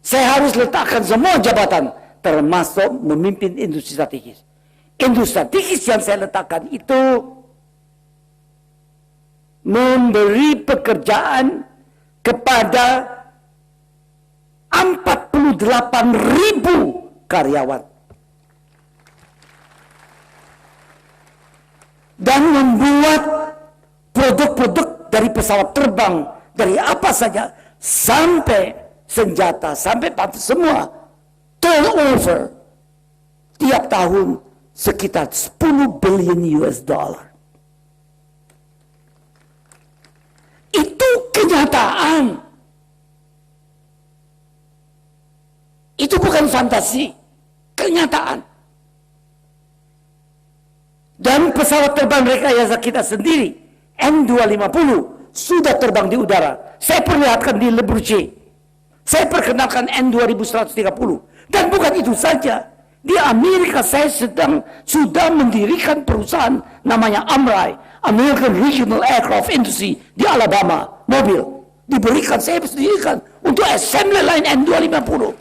Saya harus letakkan semua jabatan, termasuk memimpin industri strategis. Industri strategis yang saya letakkan itu memberi pekerjaan kepada 48.000 karyawan. Dan membuat produk-produk dari pesawat terbang, dari apa saja, sampai senjata, sampai semua turnover tiap tahun sekitar 10 billion US dollar. Itu kenyataan. Itu bukan fantasi, kenyataan. Dan pesawat terbang rekayasa kita sendiri, N250, sudah terbang di udara. Saya perlihatkan di Le Bourget. Saya perkenalkan N2130. Dan bukan itu saja. Di Amerika saya sudah mendirikan perusahaan namanya AMRI, American Regional Aircraft Industry, di Alabama, mobil. Saya dirikan untuk assembly line N250.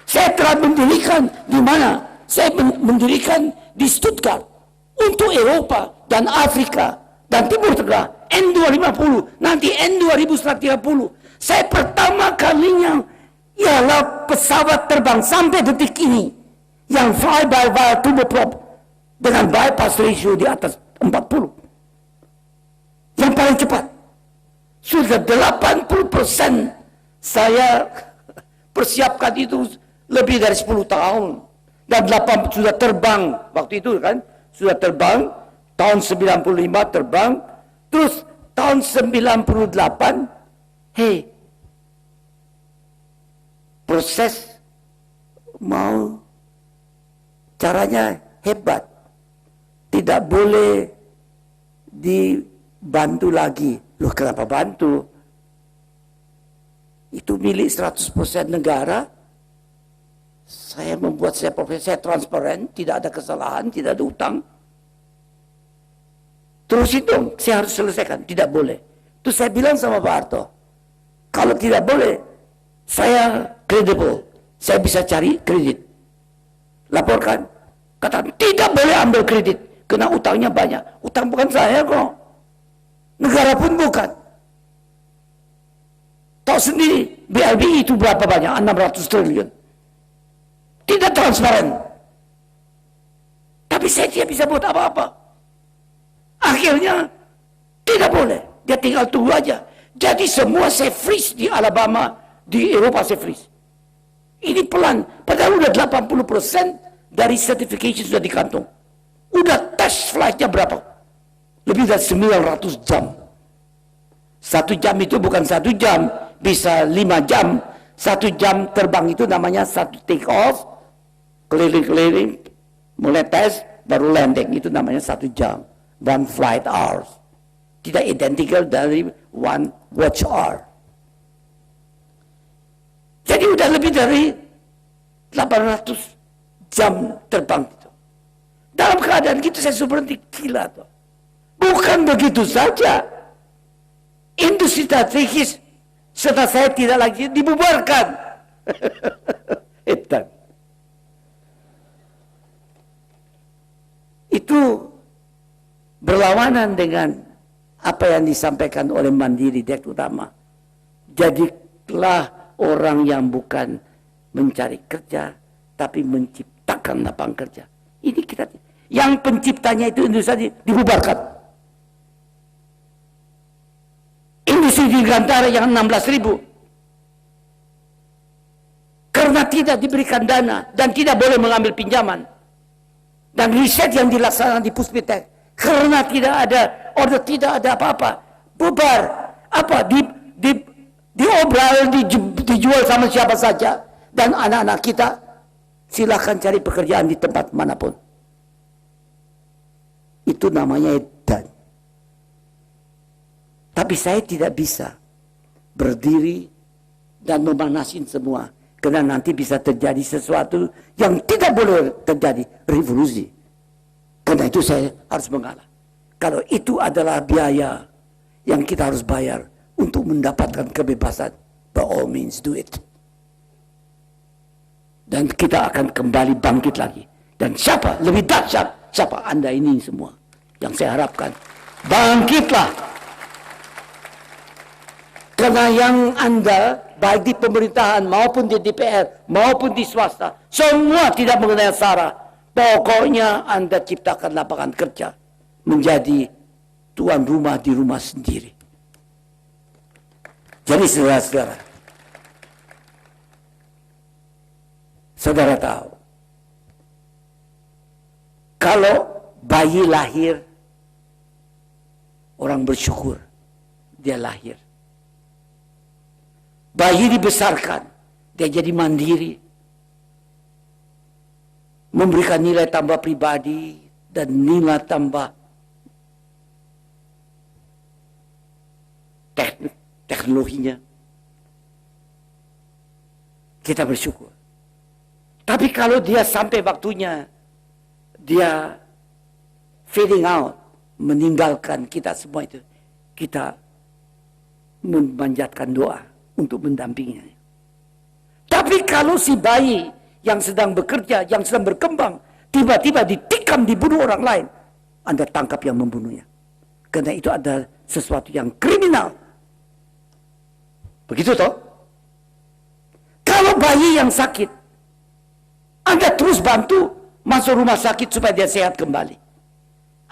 Saya telah mendirikan di mana? Saya mendirikan di Stuttgart untuk Eropa dan Afrika dan Timur Tengah. N250, nanti N2130. Saya pertama kalinya ialah pesawat terbang sampai detik ini yang fly-by-wire turboprop dengan bypass ratio di atas 40. Yang paling cepat. Sudah 80% saya persiapkan itu lebih dari 10 tahun. Dan 8 sudah terbang waktu itu kan. Sudah terbang, tahun 95 terbang, terus tahun 98, proses mau caranya hebat. Tidak boleh dibantu lagi. Loh, kenapa bantu? Itu milik 100% negara. Saya membuat saya profesi, saya transparan, tidak ada kesalahan, tidak ada utang. Terus itu saya harus selesaikan, tidak boleh. Itu saya bilang sama Pak Harto, kalau tidak boleh, saya kredibel, saya bisa cari kredit. Laporkan, kata tidak boleh ambil kredit, karena utangnya banyak. Utang bukan saya kok, negara pun bukan. Tahu sendiri, BLBI itu berapa banyak? 600 triliun. Tidak transparan. Tapi saya tidak bisa buat apa-apa. Akhirnya tidak boleh. Dia tinggal tunggu aja. Jadi semua saya freeze di Alabama, di Eropa saya freeze. Ini pelan. Padahal udah 80% dari certification sudah dikantung. Udah tes flightnya berapa? Lebih dari 900 jam. 1 jam itu bukan 1 jam. Bisa 5 jam. 1 jam terbang itu namanya 1 take off. keliling-keliling, mulai tes, baru landing. Itu namanya 1 jam. 1 flight hours. Tidak identical dari 1 watch hour. Jadi udah lebih dari 800 jam terbang itu. Dalam keadaan gitu saya berhenti, gila tuh. Bukan begitu saja. Industri strategis setelah saya tidak lagi dibubarkan. Itu berlawanan dengan apa yang disampaikan oleh Mandiri Direktur Utama. Jadilah orang yang bukan mencari kerja, tapi menciptakan lapangan kerja. Ini kita, yang penciptanya itu industri dibubarkan. Industri di Gantara yang 16.000 karena tidak diberikan dana dan tidak boleh mengambil pinjaman, dan riset yang dilaksanakan di Puspitek karena tidak ada order, tidak ada apa-apa, bubar. Apa diobral, dijual sama siapa saja, dan anak-anak kita silahkan cari pekerjaan di tempat manapun. Itu namanya edan. Tapi saya tidak bisa berdiri dan memanasin semua, karena nanti bisa terjadi sesuatu yang tidak boleh terjadi, revolusi. Karena itu saya harus mengalah. Kalau itu adalah biaya yang kita harus bayar untuk mendapatkan kebebasan, by all means do it. Dan kita akan kembali bangkit lagi. Dan siapa lebih dahsyat? Siapa? Anda ini semua yang saya harapkan. Bangkitlah. Karena yang Anda, baik di pemerintahan maupun di DPR maupun di swasta, semua tidak mengenai SARA. Pokoknya Anda ciptakan lapangan kerja, menjadi tuan rumah di rumah sendiri. Jadi saudara-saudara, saudara tahu, kalau bayi lahir, orang bersyukur dia lahir. Bayi dibesarkan, dia jadi mandiri, memberikan nilai tambah pribadi dan nilai tambah teknologinya. Kita bersyukur. Tapi kalau dia sampai waktunya dia fading out, meninggalkan kita semua itu, kita memanjatkan doa untuk mendampinginya. Tapi kalau si bayi yang sedang bekerja, yang sedang berkembang, tiba-tiba ditikam, dibunuh orang lain, Anda tangkap yang membunuhnya. Karena itu ada sesuatu yang kriminal. Begitu toh? Kalau bayi yang sakit, Anda terus bantu masuk rumah sakit supaya dia sehat kembali.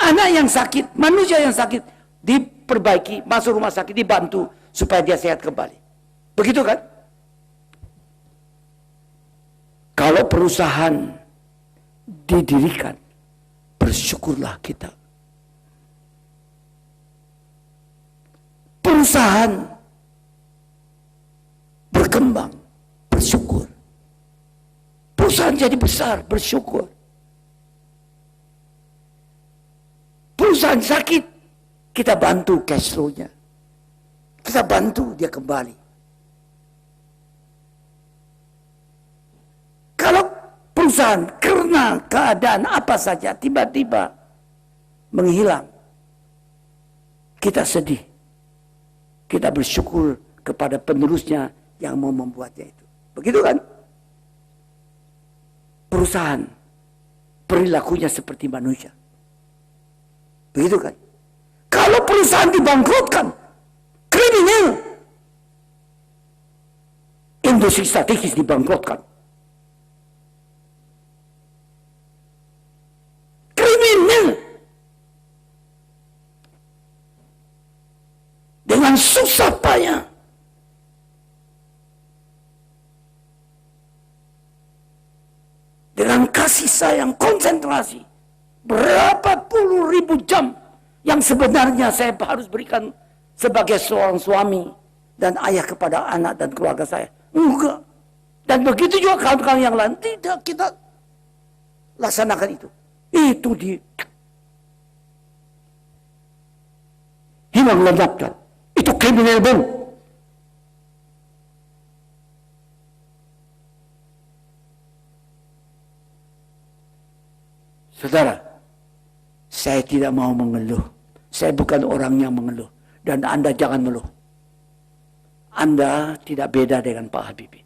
Anak yang sakit, manusia yang sakit, diperbaiki, masuk rumah sakit, dibantu supaya dia sehat kembali. Begitu kan? Kalau perusahaan didirikan, bersyukurlah kita. Perusahaan berkembang, bersyukur. Perusahaan jadi besar, bersyukur. Perusahaan sakit, kita bantu cash flow-nya. Kita bantu dia kembali. Kalau perusahaan karena keadaan apa saja tiba-tiba menghilang, kita sedih. Kita bersyukur kepada penerusnya yang mau membuatnya itu. Begitu kan? Perusahaan perilakunya seperti manusia. Begitu kan? Kalau perusahaan dibangkrutkan, kriminal. Industri strategis dibangkrutkan. Kriminal. Dengan susah payah. Dengan kasih sayang, konsentrasi. Berapa puluh ribu jam yang sebenarnya saya harus berikan sebagai seorang suami dan ayah kepada anak dan keluarga saya. Enggak. Dan begitu juga kawan-kawan yang lain. Tidak, kita laksanakan itu. Itu hilang lenyapkan. Itu kriminal bom. Saudara, saya tidak mau mengeluh. Saya bukan orang yang mengeluh. Dan Anda jangan mengeluh. Anda tidak beda dengan Pak Habibie.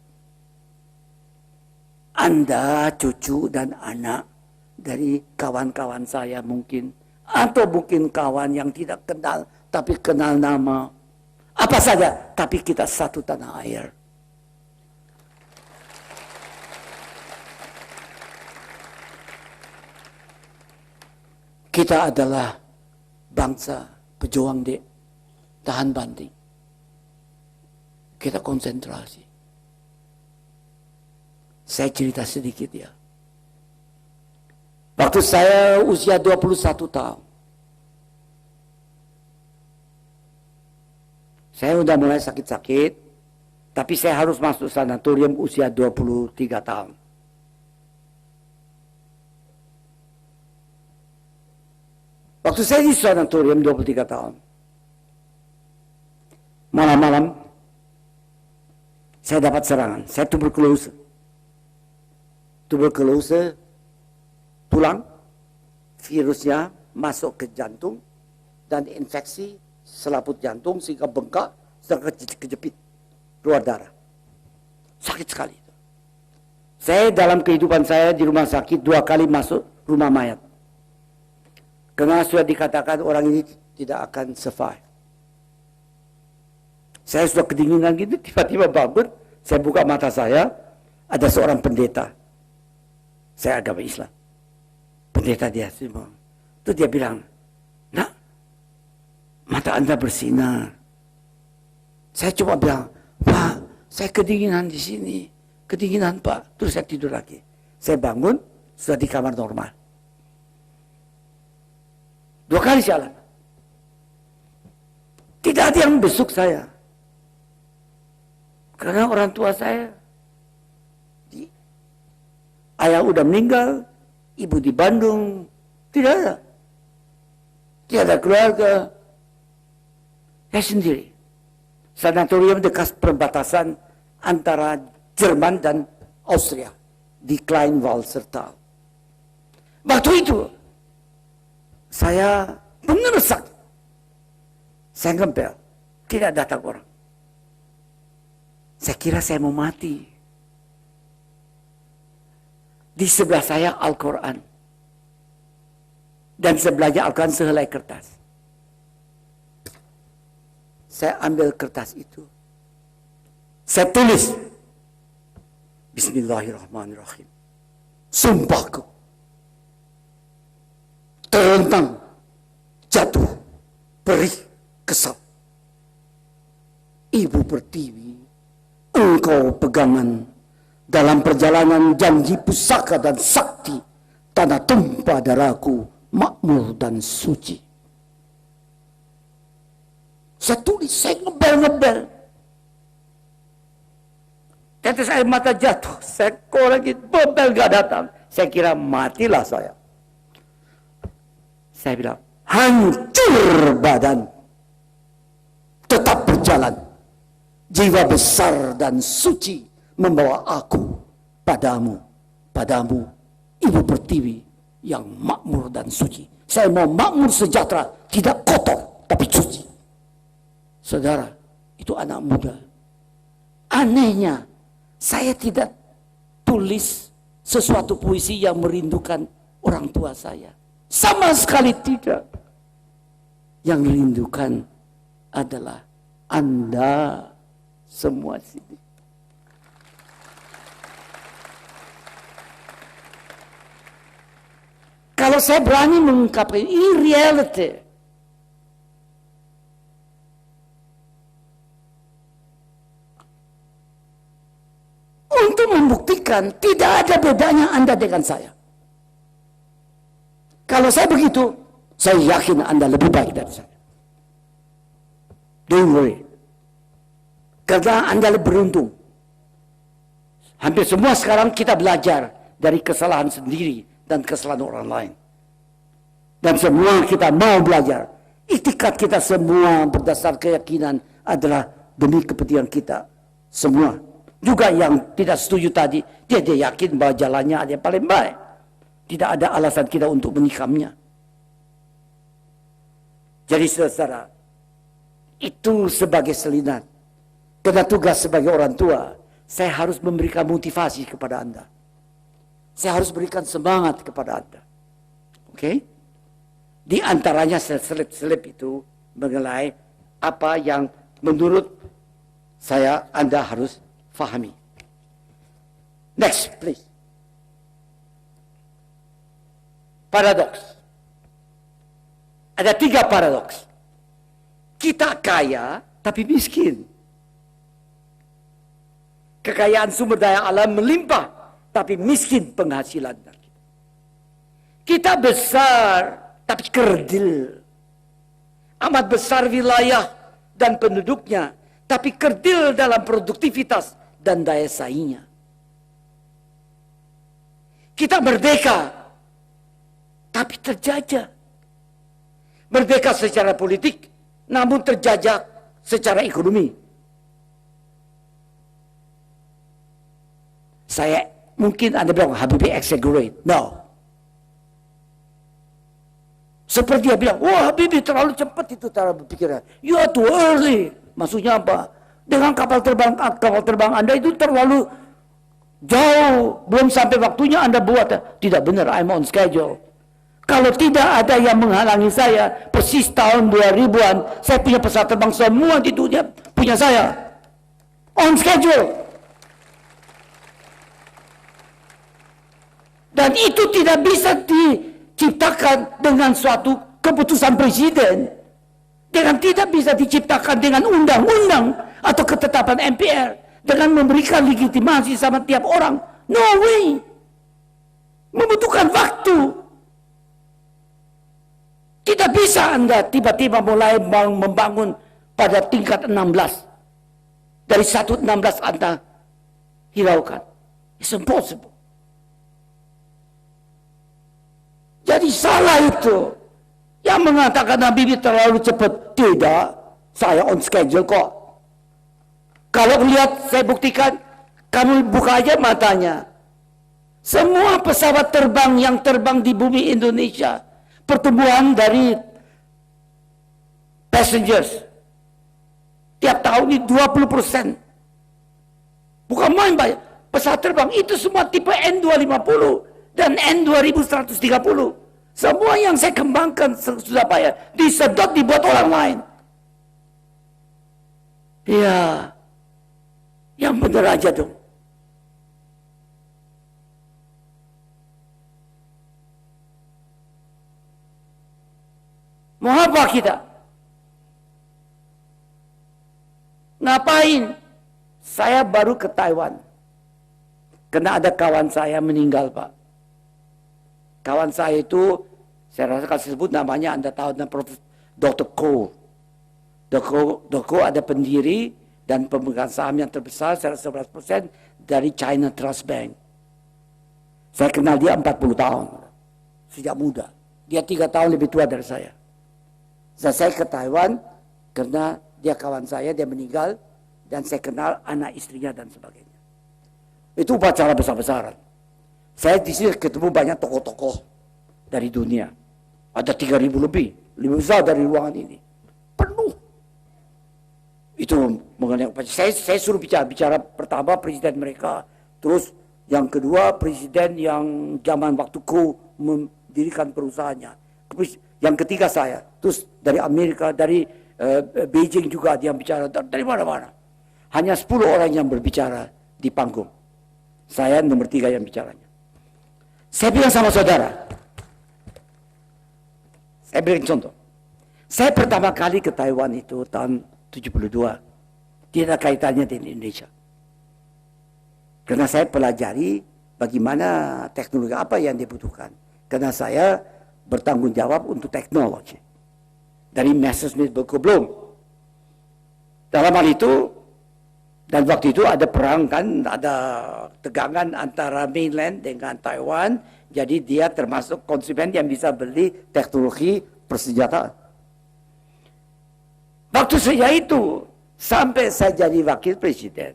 Anda cucu dan anak dari kawan-kawan saya mungkin. Atau mungkin kawan yang tidak kenal, tapi kenal nama. Apa saja, tapi kita satu tanah air. Kita adalah bangsa pejuang tahan banting. Kita konsentrasi. Saya cerita sedikit ya. Waktu saya usia 21 tahun. Saya udah mulai sakit-sakit. Tapi saya harus masuk sanatorium usia 23 tahun. Waktu saya di sanatorium 23 tahun. Malam-malam saya dapat serangan. Saya tuberkulose. Tuberkulose tulang, virusnya masuk ke jantung dan infeksi selaput jantung sehingga bengkak, sehingga kejepit keluar darah. Sakit sekali. Saya dalam kehidupan saya di rumah sakit 2 kali masuk rumah mayat. Karena sudah dikatakan orang ini tidak akan survive. Saya sudah kedinginan gitu, tiba-tiba bangun, saya buka mata saya, ada seorang pendeta. Saya agama Islam. Pendeta dia semua. Itu dia bilang, "Nak, mata Anda bersinar." Saya coba bilang, "Pak, saya kedinginan di sini. Kedinginan, Pak." Terus saya tidur lagi. Saya bangun, sudah di kamar normal. 2 kali jalan. Tidak ada yang besuk saya. Karena orang tua saya, ayah udah meninggal, ibu di Bandung, tidak ada. Tidak ada keluarga. Saya sendiri. Sanatorium dekat perbatasan antara Jerman dan Austria. Di Kleinwalsertal. Waktu itu, saya mengeresak. Saya ngempel. Tidak datang orang. Saya kira saya mau mati. Di sebelah saya Al-Quran. Dan sebelahnya Al-Quran sehelai kertas. Saya ambil kertas itu. Saya tulis. Bismillahirrahmanirrahim. Sumpahku. Terentang. Jatuh. Perih. Kesal. Ibu Pertiwi. Engkau pegangan dalam perjalanan janji pusaka dan sakti, tanah tumpah darahku, makmur dan suci. Saya tulis, saya ngebel-ngebel. Tetes air mata jatuh, saya korek, bebel gak datang. Saya kira matilah saya. Saya bilang, hancur badan, tetap berjalan. Jiwa besar dan suci membawa aku padamu, Ibu Pertiwi yang makmur dan suci. Saya mau makmur sejahtera, tidak kotor, tapi suci. Saudara, itu anak muda. Anehnya, saya tidak tulis sesuatu puisi yang merindukan orang tua saya. Sama sekali tidak. Yang rindukan adalah Anda semua sini. Kalau saya berani mengungkapkan ini reality. Untuk membuktikan tidak ada bedanya Anda dengan saya. Kalau saya begitu, saya yakin Anda lebih baik dari saya. Don't worry. Karena Anda lebih beruntung. Hampir semua sekarang kita belajar dari kesalahan sendiri dan kesalahan orang lain. Dan semua kita mau belajar. Itikad kita semua berdasar keyakinan adalah demi kepentingan kita semua. Juga yang tidak setuju tadi, dia yakin bahwa jalannya ada yang paling baik. Tidak ada alasan kita untuk menikamnya. Jadi saudara, itu sebagai selingan. Karena tugas sebagai orang tua, saya harus memberikan motivasi kepada Anda. Saya harus berikan semangat kepada Anda. Oke? Di antaranya selip-selip itu mengenai apa yang menurut saya Anda harus fahami. Next, please. Paradoks. Ada 3 paradoks. Kita kaya tapi miskin. Kekayaan sumber daya alam melimpah tapi miskin penghasilan kita. Kita besar tapi kerdil. Amat besar wilayah dan penduduknya, tapi kerdil dalam produktivitas dan daya saingnya. Kita merdeka, tapi terjajah. Merdeka secara politik, namun terjajah secara ekonomi. Saya mungkin Anda bilang Habibie exaggerate. No. Seperti dia bilang, wah Habibie terlalu cepat itu cara berpikirnya. You are too early. Maksudnya apa? Dengan kapal terbang Anda itu terlalu jauh. Belum sampai waktunya Anda buat. Tidak benar, I'm on schedule. Kalau tidak ada yang menghalangi saya, persis tahun 2000-an, saya punya pesawat terbang semua di dunia punya saya. On schedule. Dan itu tidak bisa diciptakan dengan suatu keputusan presiden. Dengan tidak bisa diciptakan dengan undang-undang atau ketetapan MPR. Dengan memberikan legitimasi sama tiap orang. No way. Membutuhkan waktu. Tidak bisa Anda tiba-tiba mulai membangun pada tingkat 16. Dari 1/16 Anda hiraukan. It's impossible. Jadi salah itu. Yang mengatakan Habibie terlalu cepat. Tidak. Saya on schedule kok. Kalau lihat, saya buktikan. Kamu buka aja matanya. Semua pesawat terbang yang terbang di bumi Indonesia. Pertumbuhan dari passengers. Tiap tahun ini 20%. Bukan main banyak. Pesawat terbang itu semua tipe N250. Dan N2130. Semua yang saya kembangkan sudah bayar. Disedot dibuat orang lain. Ya. Yang benar aja dong. Mau apa kita? Ngapain? Saya baru ke Taiwan. Karena ada kawan saya meninggal, Pak. Kawan saya itu, saya rasa kalau sebut namanya Anda tahu, Dr. Ko. Dr. Ko ada pendiri dan pemegang saham yang terbesar, secara 11% dari China Trust Bank. Saya kenal dia 40 tahun, sejak muda. Dia 3 tahun lebih tua dari saya. Saya ke Taiwan karena dia kawan saya, dia meninggal, dan saya kenal anak istrinya dan sebagainya. Itu upacara besar-besaran. Saya di sini ketemu banyak tokoh-tokoh dari dunia. Ada 3.000 lebih besar dari ruangan ini. Penuh. Itu mengenai saya suruh bicara pertama presiden mereka, terus yang kedua presiden yang zaman waktu Ko mendirikan perusahaannya. Yang ketiga saya, terus dari Amerika, dari Beijing juga dia bicara, dari mana-mana. Hanya 10 orang yang berbicara di panggung. Saya nomor 3 yang bicaranya. Saya bilang sama saudara, saya beri contoh. Saya pertama kali ke Taiwan itu tahun 72. Tidak ada kaitannya dengan Indonesia. Karena saya pelajari bagaimana teknologi apa yang dibutuhkan. Karena saya bertanggung jawab untuk teknologi. Dari Messerschmitt ke Bloom. Dalam hal itu, dan waktu itu ada perang kan, ada tegangan antara mainland dengan Taiwan Jadi dia termasuk konsumen yang bisa beli teknologi persenjataan. Waktu saya itu, sampai saya jadi wakil presiden,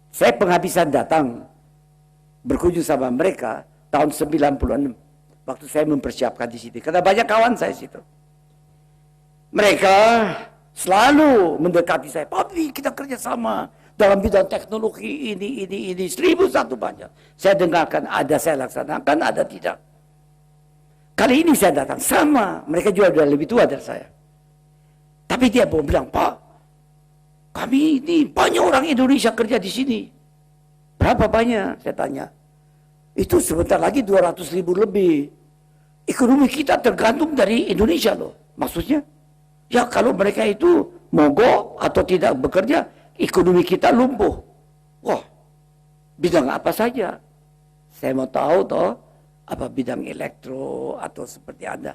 saya penghabisan datang berkunjung sama mereka tahun 96. Waktu saya mempersiapkan di situ. Karena banyak kawan saya situ. Mereka selalu mendekati saya. Papi, kita kerjasama dalam bidang teknologi ini. 1001 banyak. Saya dengarkan, ada saya laksanakan, ada tidak. Kali ini saya datang sama. Mereka juga sudah lebih tua dari saya. Tapi dia mau bilang, Pak, kami ini banyak orang Indonesia kerja di sini. Berapa banyak? Saya tanya. Itu sebentar lagi 200.000 lebih. Ekonomi kita tergantung dari Indonesia loh. Maksudnya, ya kalau mereka itu mogok atau tidak bekerja, ekonomi kita lumpuh. Wah, bidang apa saja? Saya mau tahu toh, apa bidang elektro atau seperti Anda.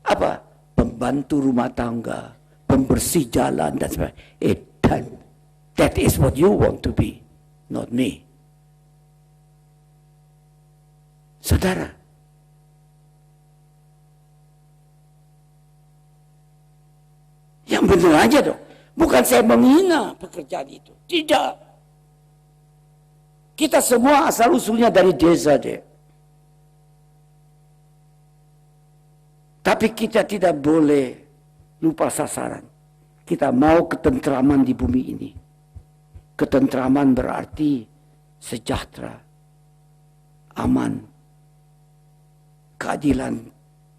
Apa? Pembantu rumah tangga, pembersih jalan dan sebagainya. That is what you want to be, not me. Saudara, yang benar aja dong. Bukan saya menghina pekerjaan itu. Tidak. Kita semua asal usulnya dari desa deh. Tapi kita tidak boleh lupa sasaran. Kita mau ketentraman di bumi ini. Ketentraman berarti sejahtera, aman, keadilan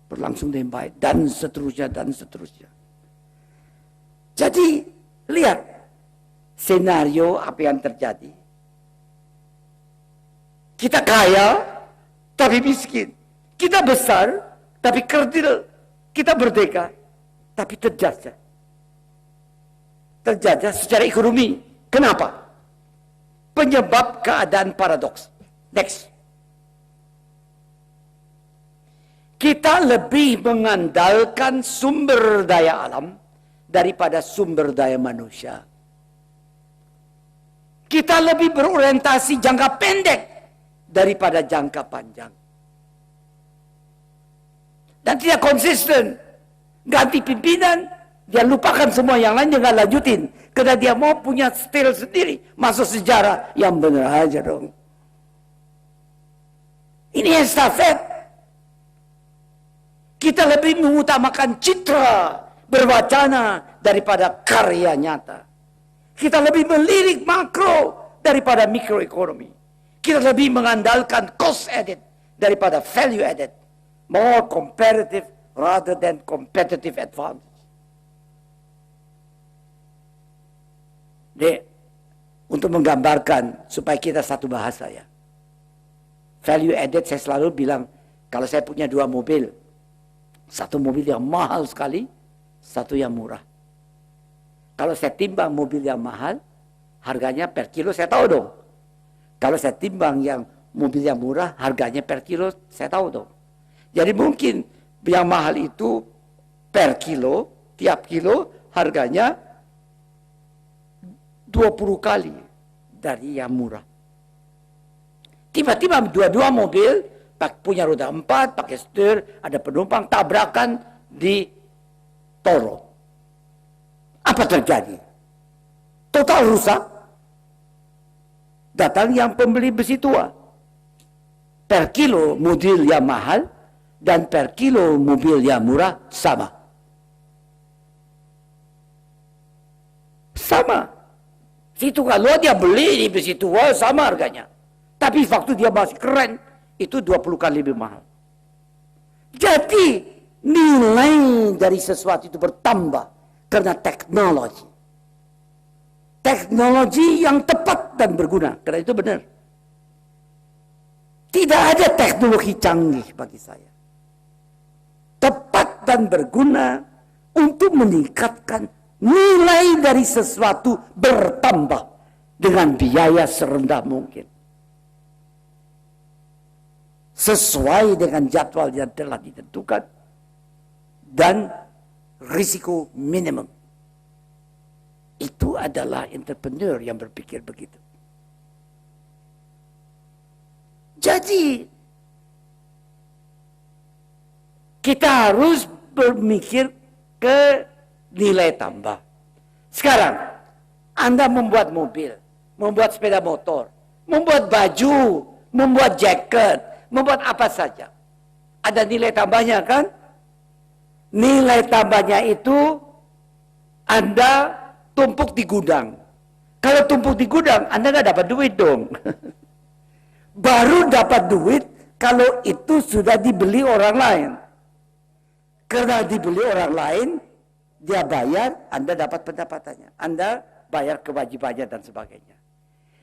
berlangsung dengan baik, dan seterusnya, dan seterusnya. Jadi, lihat senario apa yang terjadi. Kita kaya, tapi miskin. Kita besar, tapi kerdil. Kita merdeka, tapi terjajah. Terjajah secara ekonomi. Kenapa? Penyebab keadaan paradoks. Next. Kita lebih mengandalkan sumber daya alam daripada sumber daya manusia. Kita lebih berorientasi jangka pendek daripada jangka panjang. Dan tidak konsisten. Ganti pimpinan, dia lupakan semua yang lain, dia nggak lanjutin. Karena dia mau punya stil sendiri. Masuk sejarah, yang benar aja dong. Ini estafet. Kita lebih mengutamakan citra berwacana daripada karya nyata. Kita lebih melirik makro daripada mikroekonomi. Kita lebih mengandalkan cost added daripada value added. More comparative rather than competitive advantage. Jadi, untuk menggambarkan supaya kita satu bahasa ya. Value added saya selalu bilang, kalau saya punya 2 mobil, satu mobil yang mahal sekali, satu yang murah. Kalau saya timbang mobil yang mahal, harganya per kilo saya tahu dong. Kalau saya timbang yang mobil yang murah, harganya per kilo saya tahu dong. Jadi mungkin yang mahal itu per kilo, tiap kilo harganya 20 kali dari yang murah. Tiba-tiba dua-dua mobil punya roda 4, pakai setir, ada penumpang, tabrakan di Toro. Apa terjadi? Total rusak. Datang yang pembeli besi tua. Per kilo mobil yang mahal dan per kilo mobil yang murah sama. Sama. Situ kalau dia beli di besi tua sama harganya. Tapi waktu dia masih keren, itu 20 kali lebih mahal. Jadi nilai dari sesuatu itu bertambah karena teknologi. Teknologi yang tepat dan berguna. Karena itu benar. Tidak ada teknologi canggih bagi saya. Tepat dan berguna untuk meningkatkan nilai dari sesuatu bertambah dengan biaya serendah mungkin. Sesuai dengan jadwal yang telah ditentukan dan risiko minimum. Itu adalah entrepreneur yang berpikir begitu. Jadi Kita harus berpikir ke nilai tambah. Sekarang, Anda membuat mobil, membuat sepeda motor, membuat baju, membuat jaket, membuat apa saja. Ada nilai tambahnya kan? Nilai tambahnya itu Anda tumpuk di gudang. Kalau tumpuk di gudang, Anda nggak dapat duit dong. Baru dapat duit kalau itu sudah dibeli orang lain. Karena dibeli orang lain, dia bayar, Anda dapat pendapatannya. Anda bayar kewajibannya dan sebagainya.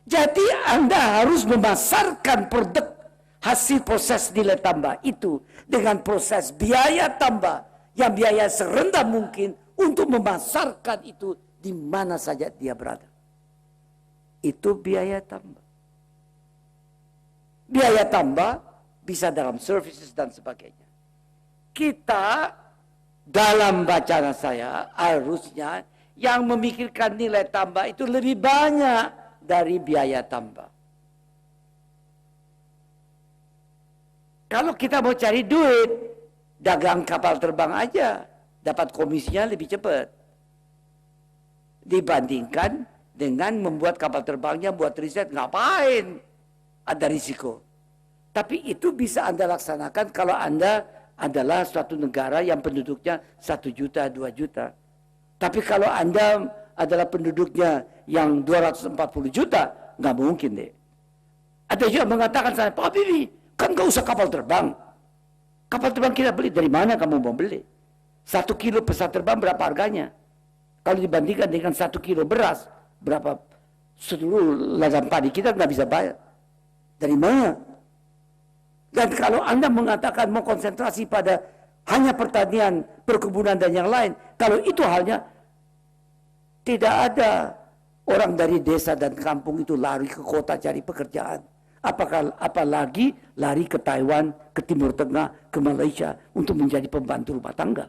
Jadi Anda harus memasarkan produk hasil proses nilai tambah itu dengan proses biaya tambah yang biaya serendah mungkin untuk memasarkan itu di mana saja dia berada. Itu biaya tambah. Biaya tambah bisa dalam services dan sebagainya. Kita dalam bacaan saya harusnya yang memikirkan nilai tambah itu lebih banyak dari biaya tambah. Kalau kita mau cari duit, dagang kapal terbang aja, dapat komisinya lebih cepat. Dibandingkan dengan membuat kapal terbangnya, buat riset, ngapain? Ada risiko. Tapi itu bisa Anda laksanakan kalau Anda adalah suatu negara yang penduduknya 1 juta, 2 juta. Tapi kalau Anda adalah penduduknya yang 240 juta, nggak mungkin deh. Ada juga mengatakan saya, Pak Habibie, kan nggak usah kapal terbang. Kapal terbang kita beli, dari mana kamu mau beli? 1 kilo pesawat terbang berapa harganya? Kalau dibandingkan dengan 1 kilo beras, berapa seluruh ladang padi kita nggak bisa bayar. Dari mana? Dan kalau Anda mengatakan mau konsentrasi pada hanya pertanian, perkebunan dan yang lain, kalau itu halnya tidak ada orang dari desa dan kampung itu lari ke kota cari pekerjaan. Apalagi lari ke Taiwan, ke Timur Tengah, ke Malaysia untuk menjadi pembantu rumah tangga.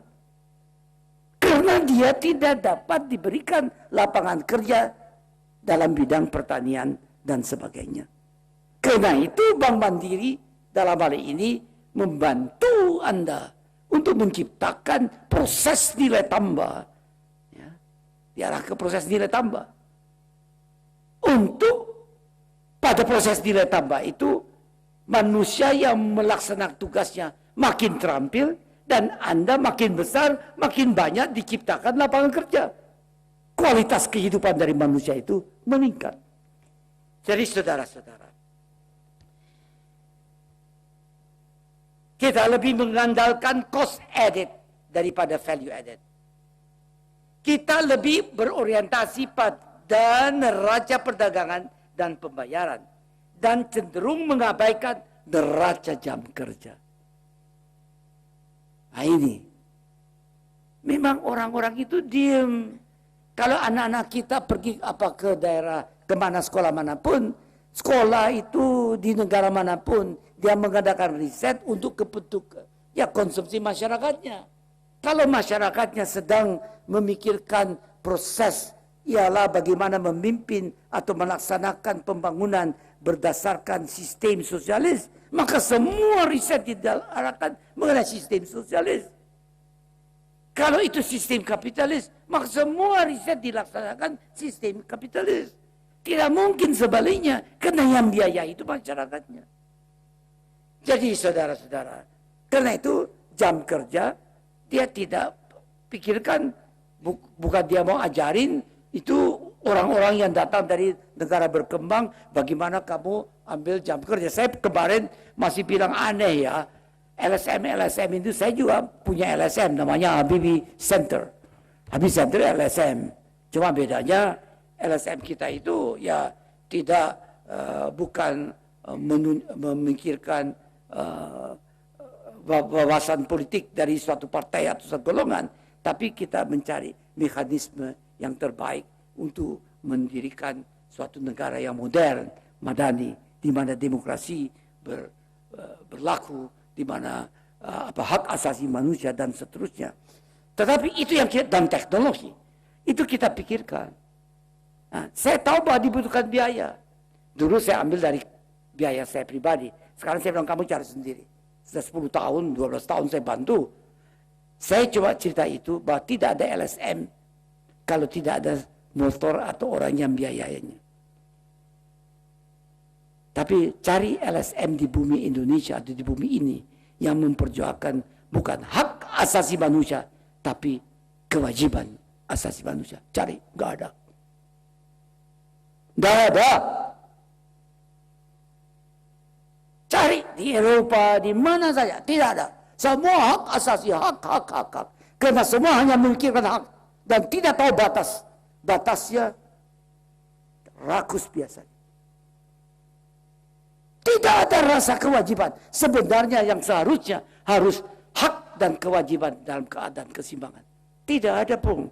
Karena dia tidak dapat diberikan lapangan kerja dalam bidang pertanian dan sebagainya. Karena itu Bank Mandiri dalam hal ini membantu Anda untuk menciptakan proses nilai tambah. Ya, diarah ke proses nilai tambah. Untuk pada proses nilai tambah itu manusia yang melaksanakan tugasnya makin terampil dan Anda makin besar, makin banyak diciptakan lapangan kerja. Kualitas kehidupan dari manusia itu meningkat. Jadi saudara-saudara, kita lebih mengandalkan cost added daripada value added. Kita lebih berorientasi pada neraca perdagangan dan pembayaran. Dan cenderung mengabaikan neraca jam kerja. Nah ini. Memang orang-orang itu diem. Kalau anak-anak kita pergi ke daerah, kemana sekolah manapun, sekolah itu di negara manapun, dia mengadakan riset untuk kebutuhan ya konsumsi masyarakatnya. Kalau masyarakatnya sedang memikirkan proses ialah bagaimana memimpin atau melaksanakan pembangunan berdasarkan sistem sosialis, maka semua riset diarahkan mengenai sistem sosialis. Kalau itu sistem kapitalis, maka semua riset dilaksanakan sistem kapitalis. Tidak mungkin sebaliknya, karena yang biaya itu masyarakatnya. Jadi saudara-saudara, karena itu jam kerja, dia tidak pikirkan, bukan dia mau ajarin, itu orang-orang yang datang dari negara berkembang, bagaimana kamu ambil jam kerja. Saya kemarin masih bilang aneh ya, LSM itu saya juga punya LSM, namanya Habibie Center. Habibie Center LSM, cuma bedanya LSM kita itu ya tidak bukan memikirkan wawasan politik dari suatu partai atau suatu golongan, tapi kita mencari mekanisme yang terbaik untuk mendirikan suatu negara yang modern, madani, di mana demokrasi berlaku, di mana hak asasi manusia dan seterusnya. Tetapi itu yang kita, dan teknologi itu kita pikirkan. Nah, saya tahu bahwa dibutuhkan biaya. Dulu saya ambil dari biaya saya pribadi. Sekarang saya bilang kamu cari sendiri. Sudah 10 tahun, 12 tahun saya bantu. Saya coba cerita itu bahwa tidak ada LSM kalau tidak ada motor atau orang yang biayanya. Tapi cari LSM di bumi Indonesia atau di bumi ini yang memperjuangkan bukan hak asasi manusia, tapi kewajiban asasi manusia. Cari, nggak ada. Nggak ada. Cari di Eropa, di mana saja, tidak ada. Semua hak asasi, hak. Karena semua hanya memikirkan hak dan tidak tahu batas. Batasnya rakus biasanya. Tidak ada rasa kewajiban. Sebenarnya yang seharusnya harus hak dan kewajiban dalam keadaan keseimbangan. Tidak ada pun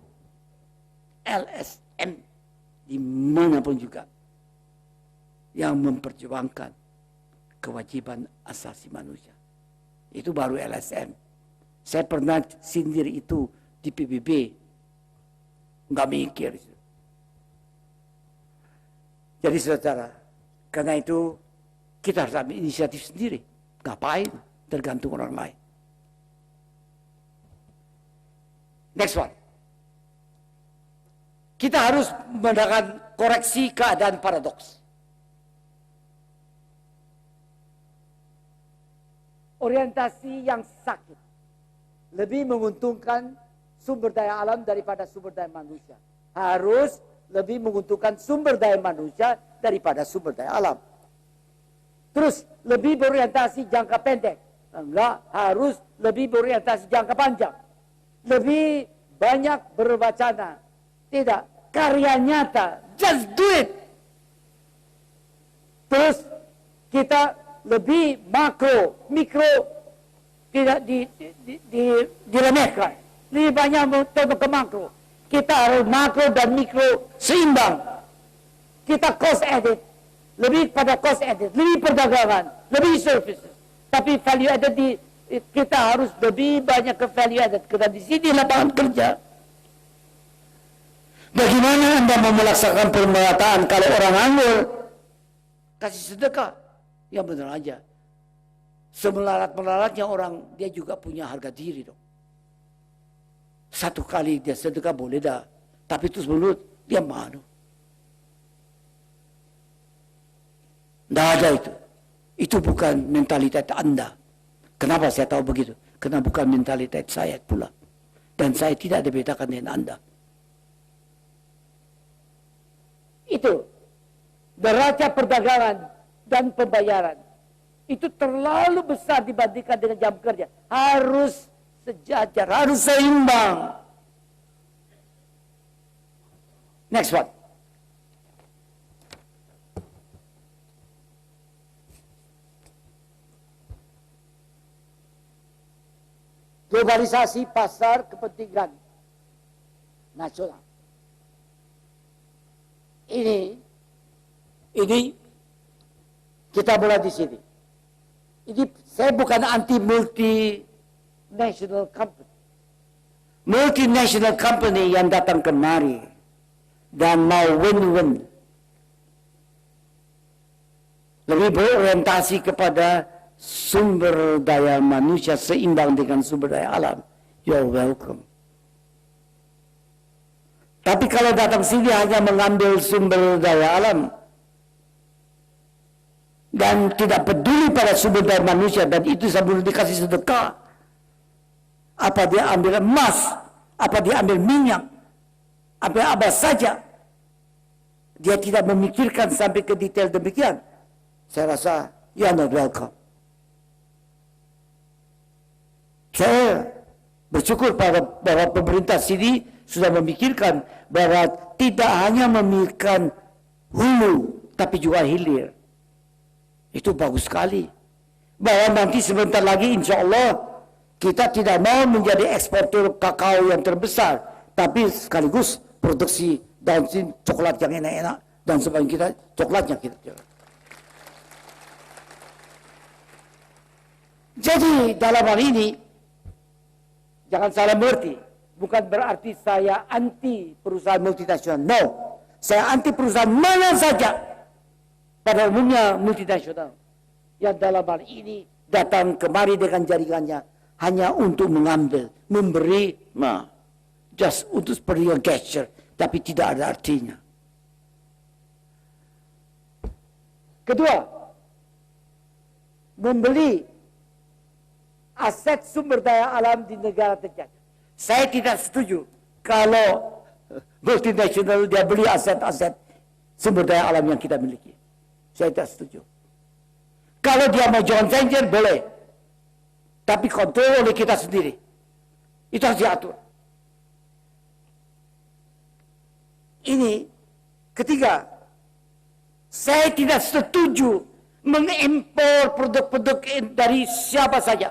LSM dimanapun juga yang memperjuangkan kewajiban asasi manusia. Itu baru LSM. Saya pernah sindir itu di PBB. Nggak mikir. Jadi saudara, karena itu kita harus ambil inisiatif sendiri. Ngapain? Tergantung orang lain. Next one. Kita harus melakukan koreksi keadaan paradoks. Orientasi yang sakit lebih menguntungkan sumber daya alam daripada sumber daya manusia. Harus lebih menguntungkan sumber daya manusia daripada sumber daya alam. Terus lebih berorientasi jangka pendek. Enggak, harus lebih berorientasi jangka panjang. Lebih banyak berwacana. Tidak, karya nyata. Just do it. Terus kita lebih makro, mikro tidak diremehkan. Lebih banyak ke makro. Kita harus makro dan mikro seimbang. Kita cost edit. Lebih pada cost edit, lebih perdagangan, lebih services. Tapi value added kita harus lebih banyak ke value added. Karena di sini lapangan kerja. Bagaimana Anda mau melaksanakan pemerataan kalau orang nganggur? Kasih sedekah. Ya benar aja. Semelarat-melaratnya orang, dia juga punya harga diri dong. Satu kali dia sedekah boleh dah. Tapi terus menurut, dia malu. Tidak ada itu. Itu bukan mentalitas Anda. Kenapa saya tahu begitu? Karena bukan mentalitas saya pula. Dan saya tidak dibedakan dengan Anda. Itu. Neraca perdagangan dan pembayaran. Itu terlalu besar dibandingkan dengan jam kerja. Harus sejajar, harus seimbang. Next one. Globalisasi pasar kepentingan nasional. Ini kita mulai di sini. Ini saya bukan anti multinational company. Multinational company yang datang kemari dan mau win-win. Lebih berorientasi kepada sumber daya manusia seimbang dengan sumber daya alam. You're welcome. Tapi kalau datang sini hanya mengambil sumber daya alam dan tidak peduli pada sumber daya manusia, dan itu sebelum dikasih sedekah, apa dia ambil emas, apa dia ambil minyak, apa saja, dia tidak memikirkan sampai ke detail demikian. Saya rasa you're not welcome. Saya bersyukur bahwa pemerintah sini sudah memikirkan bahwa tidak hanya memikirkan hulu, tapi juga hilir. Itu bagus sekali. Bahwa nanti sebentar lagi insya Allah kita tidak mau menjadi eksportir kakao yang terbesar, tapi sekaligus produksi downstream coklat yang enak-enak dan sebagainya, kita coklatnya kita. Jadi dalam hal ini jangan salah mengerti, bukan berarti saya anti perusahaan multinasional. No, saya anti perusahaan mana saja pada umumnya multinasional yang dalam hal ini datang kemari dengan jaringannya hanya untuk mengambil, memberi, just untuk seperti gesture, tapi tidak ada artinya. Kedua, membeli aset sumber daya alam di negara terjajah. Saya tidak setuju kalau multinasional dia beli aset-aset sumber daya alam yang kita miliki. Saya tidak setuju. Kalau dia mau joint venture boleh, tapi kontrol oleh kita sendiri. Itu harus diatur. Ini ketiga, saya tidak setuju mengimpor produk-produk dari siapa saja.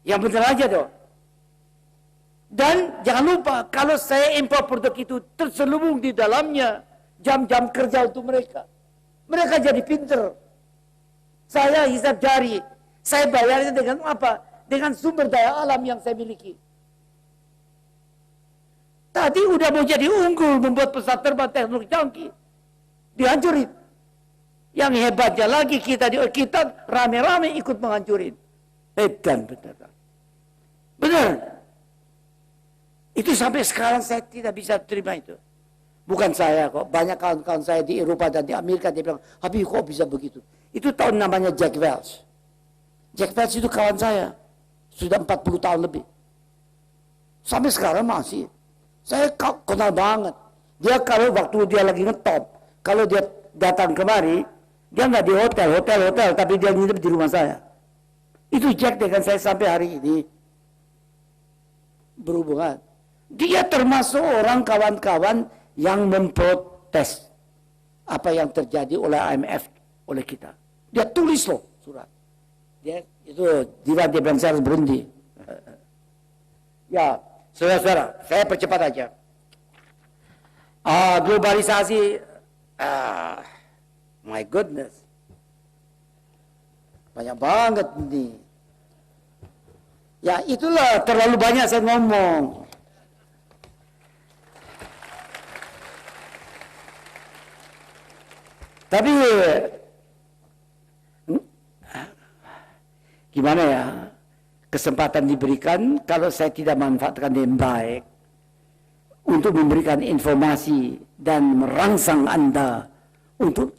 Yang benar aja dong. Dan jangan lupa, kalau saya impor produk itu terselubung di dalamnya jam-jam kerja untuk mereka. Mereka jadi pinter. Saya hisap jari. Saya bayarnya dengan apa? Dengan sumber daya alam yang saya miliki. Tadi udah mau jadi unggul membuat pesawat terbang teknologi canggih. Dihancurin. Yang hebatnya lagi kita rame-rame ikut menghancurin. Benar. Benar. Itu sampai sekarang saya tidak bisa terima itu. Bukan saya kok. Banyak kawan-kawan saya di Eropa dan di Amerika dia bilang, Habib kok bisa begitu? Itu tahun namanya Jack Welch. Jack Welch itu kawan saya. Sudah 40 tahun lebih. Sampai sekarang masih. Saya kenal banget. Dia kalau waktu dia lagi ngetop, kalau dia datang kemari, dia nggak di hotel, tapi dia nginep di rumah saya. Itu Jack dengan saya sampai hari ini berhubungan. Dia termasuk orang kawan-kawan yang memprotes apa yang terjadi oleh IMF, oleh kita. Dia tulis loh surat. Dia itu dia bilang saya harus berhenti. Ya. Saudara-saudara, saya percepat aja. Globalisasi, my goodness, banyak banget nih. Ya itulah terlalu banyak saya ngomong. Tapi gimana ya? Kesempatan diberikan kalau saya tidak manfaatkan dengan baik untuk memberikan informasi dan merangsang Anda untuk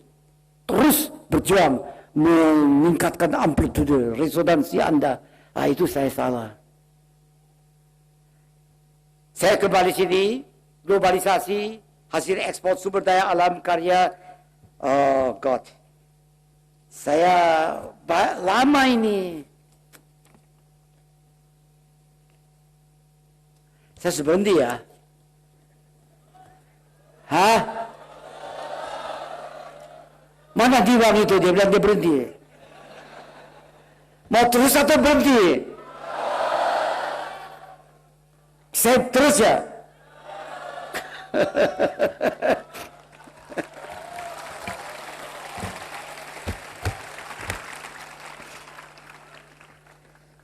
terus berjuang meningkatkan amplitude resonansi Anda. Itu saya salah. Saya kembali sini, globalisasi, hasil ekspor sumber daya alam karya. Oh God, saya lama ini. Saya berhenti ya. Hah? Mana Diwang itu? Dia bilang dia berhenti. Mau terus atau berhenti? Saya terus ya.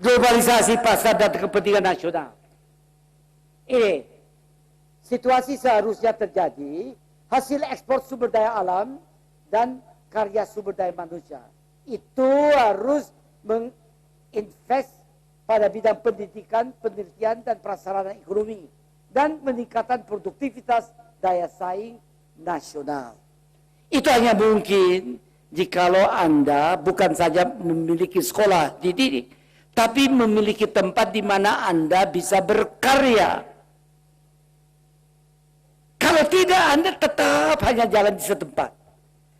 Globalisasi pasar dan kepentingan nasional. Ini situasi seharusnya terjadi hasil ekspor sumber daya alam dan karya sumber daya manusia. Itu harus menginvest pada bidang pendidikan, penelitian dan prasarana ekonomi dan meningkatkan produktivitas daya saing nasional. Itu hanya mungkin jikalau Anda bukan saja memiliki sekolah dididik, tapi memiliki tempat di mana Anda bisa berkarya. Kalau tidak, Anda tetap hanya jalan di setempat.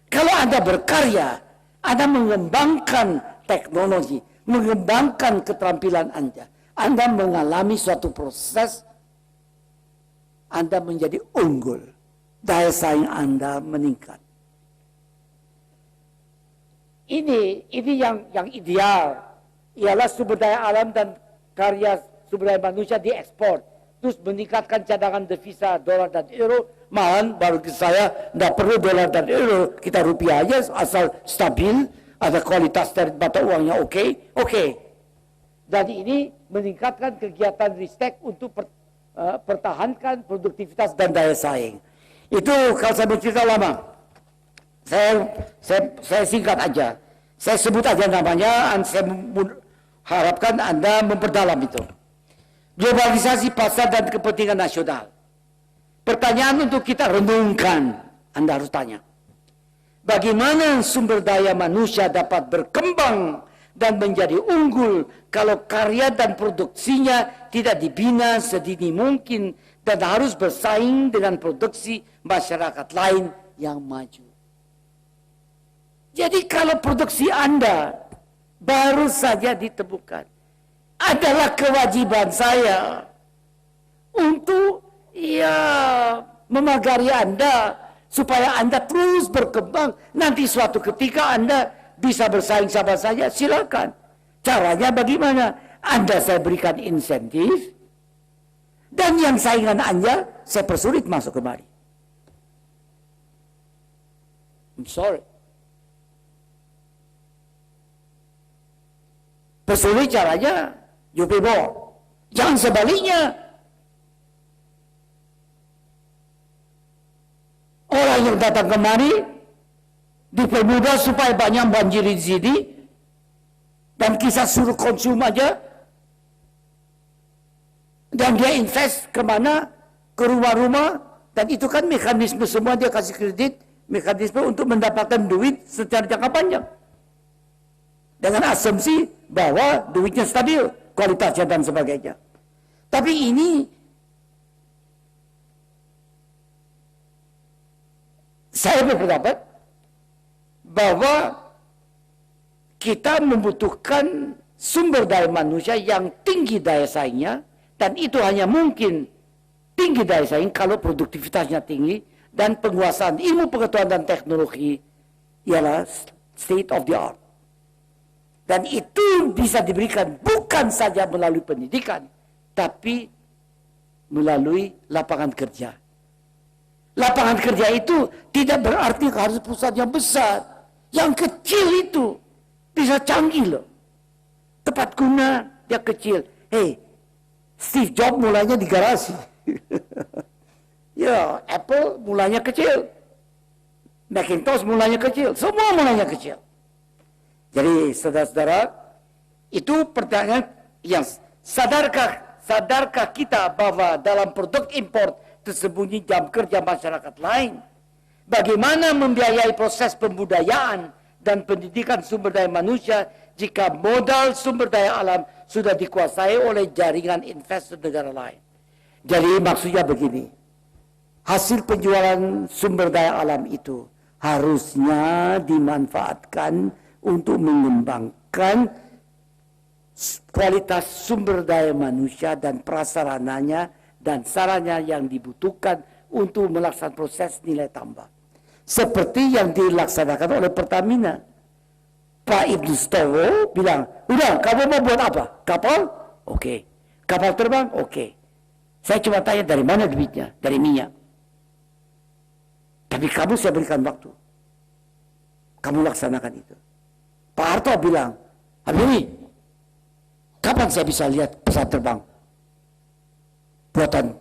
Kalau Anda berkarya, Anda mengembangkan teknologi, mengembangkan keterampilan Anda mengalami suatu proses, Anda menjadi unggul, daya saing Anda meningkat. Ini yang ideal, ialah sumber daya alam dan karya sumber daya manusia diekspor. Terus meningkatkan cadangan devisa dolar dan euro. Malahan bagi saya tidak perlu dolar dan euro, kita rupiah aja asal stabil, ada kualitas dari mata uangnya oke. Dan ini meningkatkan kegiatan ristek untuk pertahankan produktivitas dan daya saing. Itu kalau saya bercerita lama. Saya singkat aja. Saya sebut aja namanya, saya harapkan Anda memperdalam itu. Globalisasi pasar dan kepentingan nasional. Pertanyaan untuk kita renungkan, Anda harus tanya. Bagaimana sumber daya manusia dapat berkembang dan menjadi unggul kalau karya dan produksinya tidak dibina sedini mungkin dan harus bersaing dengan produksi masyarakat lain yang maju. Jadi kalau produksi Anda baru saja ditemukan, adalah kewajiban saya untuk memagari Anda supaya Anda terus berkembang. Nanti suatu ketika Anda bisa bersaing sama saya, silakan. Caranya bagaimana? Anda saya berikan insentif, dan yang saingan Anda saya persulit masuk kemari. I'm sorry. Persulit caranya, you pay more. Jangan sebaliknya. Orang yang datang kemari dipermudah supaya banyak banjiri di sini, dan kisah suruh konsum aja, dan dia invest kemana? Ke rumah-rumah, dan itu kan mekanisme semua, dia kasih kredit, mekanisme untuk mendapatkan duit secara jangka panjang. Dengan asumsi bahwa duitnya stabil, kualitasnya dan sebagainya. Tapi ini saya berpendapat bahwa kita membutuhkan sumber daya manusia yang tinggi daya saingnya, dan itu hanya mungkin tinggi daya saing kalau produktivitasnya tinggi dan penguasaan ilmu pengetahuan dan teknologi ialah state of the art. Dan itu bisa diberikan bukan saja melalui pendidikan, tapi melalui lapangan kerja. Lapangan kerja itu tidak berarti harus perusahaan yang besar. Yang kecil itu bisa canggih loh. Tepat guna, dia kecil. Steve Jobs mulainya di garasi. Ya, Apple mulainya kecil. Macintosh mulainya kecil. Semua mulainya kecil. Jadi saudara-saudara, itu pertanyaan yang sadarkah kita bahwa dalam produk impor tersembunyi jam kerja masyarakat lain? Bagaimana membiayai proses pembudayaan dan pendidikan sumber daya manusia jika modal sumber daya alam sudah dikuasai oleh jaringan investor negara lain? Jadi maksudnya begini, hasil penjualan sumber daya alam itu harusnya dimanfaatkan untuk mengembangkan kualitas sumber daya manusia dan prasarananya dan sarana yang dibutuhkan untuk melaksanakan proses nilai tambah. Seperti yang dilaksanakan oleh Pertamina. Pak Ibnu Stowo bilang, udah kamu mau buat apa? Kapal? Oke. Kapal terbang? Oke. Saya cuma tanya dari mana duitnya? Dari minyak. Tapi kamu saya berikan waktu. Kamu laksanakan itu. Pak Harto bilang, Habibie, kapan saya bisa lihat pesawat terbang buatan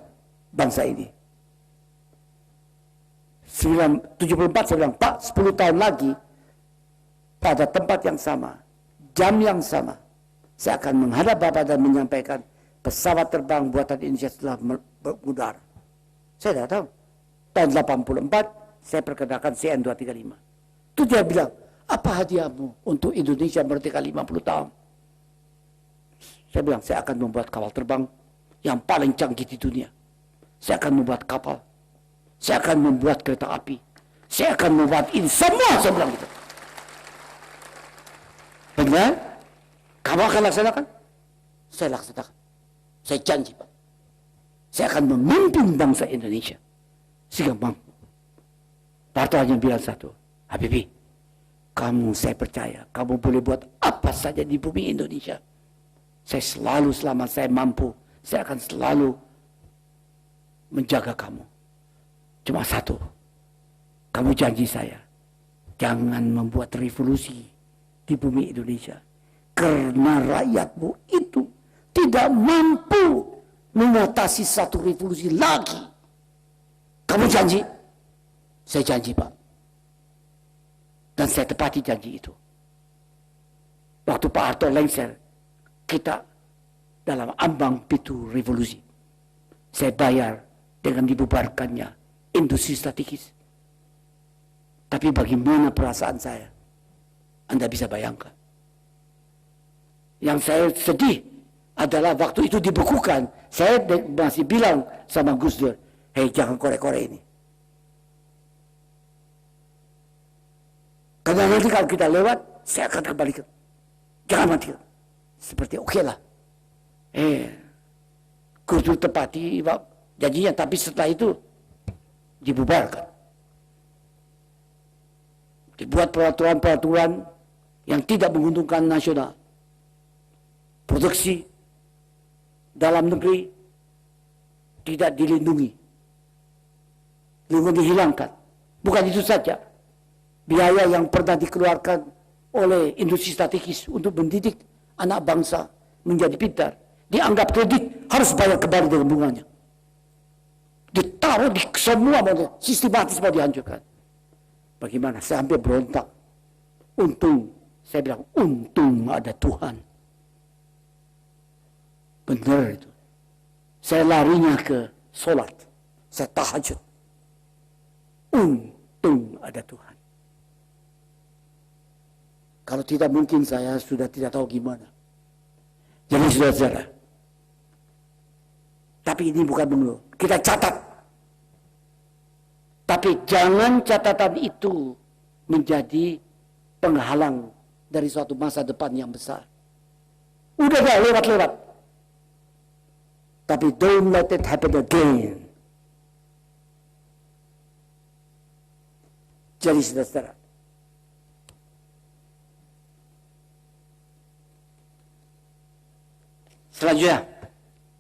bangsa ini? 74 saya bilang, Pak, 10 tahun lagi pada tempat yang sama, jam yang sama, saya akan menghadap Bapak dan menyampaikan pesawat terbang buatan Indonesia telah mengudara. Saya tidak tahu. Tahun 84 saya perkenalkan CN235. Itu dia bilang, apa hadiahmu untuk Indonesia merdeka 50 tahun? Saya bilang, saya akan membuat kapal terbang yang paling canggih di dunia. Saya akan membuat kapal. Saya akan membuat kereta api. Saya akan membuat ini semua, saya bilang gitu. Benar? Kamu akan laksanakan? Saya laksanakan. Saya janji, Pak. Saya akan memimpin bangsa Indonesia sehingga mampu. Pak Harto hanya bilang satu, Habibie, kamu saya percaya, kamu boleh buat apa saja di bumi Indonesia. Saya selalu, selama saya mampu, saya akan selalu menjaga kamu. Cuma satu, kamu janji saya, jangan membuat revolusi di bumi Indonesia. Karena rakyatmu itu tidak mampu mengatasi satu revolusi lagi. Kamu janji? Saya janji, Pak. Dan saya tepati janji itu. Waktu Pak Harto lengser, kita dalam ambang pintu revolusi. Saya bayar dengan dibubarkannya industri strategis. Tapi bagaimana perasaan saya? Anda bisa bayangkan. Yang saya sedih adalah waktu itu dibekukan, saya masih bilang sama Gus Dur, hei jangan korek-korek ini. Karena nanti kalau kita lewat, saya akan kembalikan. Jangan matikan. Seperti oke lah. Gus Dur tepati janjinya, tapi setelah itu dibubarkan. Dibuat peraturan-peraturan yang tidak menguntungkan nasional. Produksi dalam negeri tidak dilindungi. Lingkungan dihilangkan. Bukan itu saja. Biaya yang pernah dikeluarkan oleh industri strategis untuk mendidik anak bangsa menjadi pintar, dianggap kredit, harus bayar kembali dengan bunganya. Ditaruh di semua sistematis mau dihancurkan. Bagaimana? Saya hampir berontak. Untung, saya bilang, untung ada Tuhan. Benar itu. Saya larinya ke sholat. Saya tahajud. Untung ada Tuhan. Kalau tidak mungkin saya sudah tidak tahu gimana. Jadi saudara-saudara. Tapi ini bukan mengeluh. Kita catat. Tapi jangan catatan itu menjadi penghalang dari suatu masa depan yang besar. Udah lewat-lewat. Tapi don't let it happen again. Jadi saudara-saudara. Selanjutnya,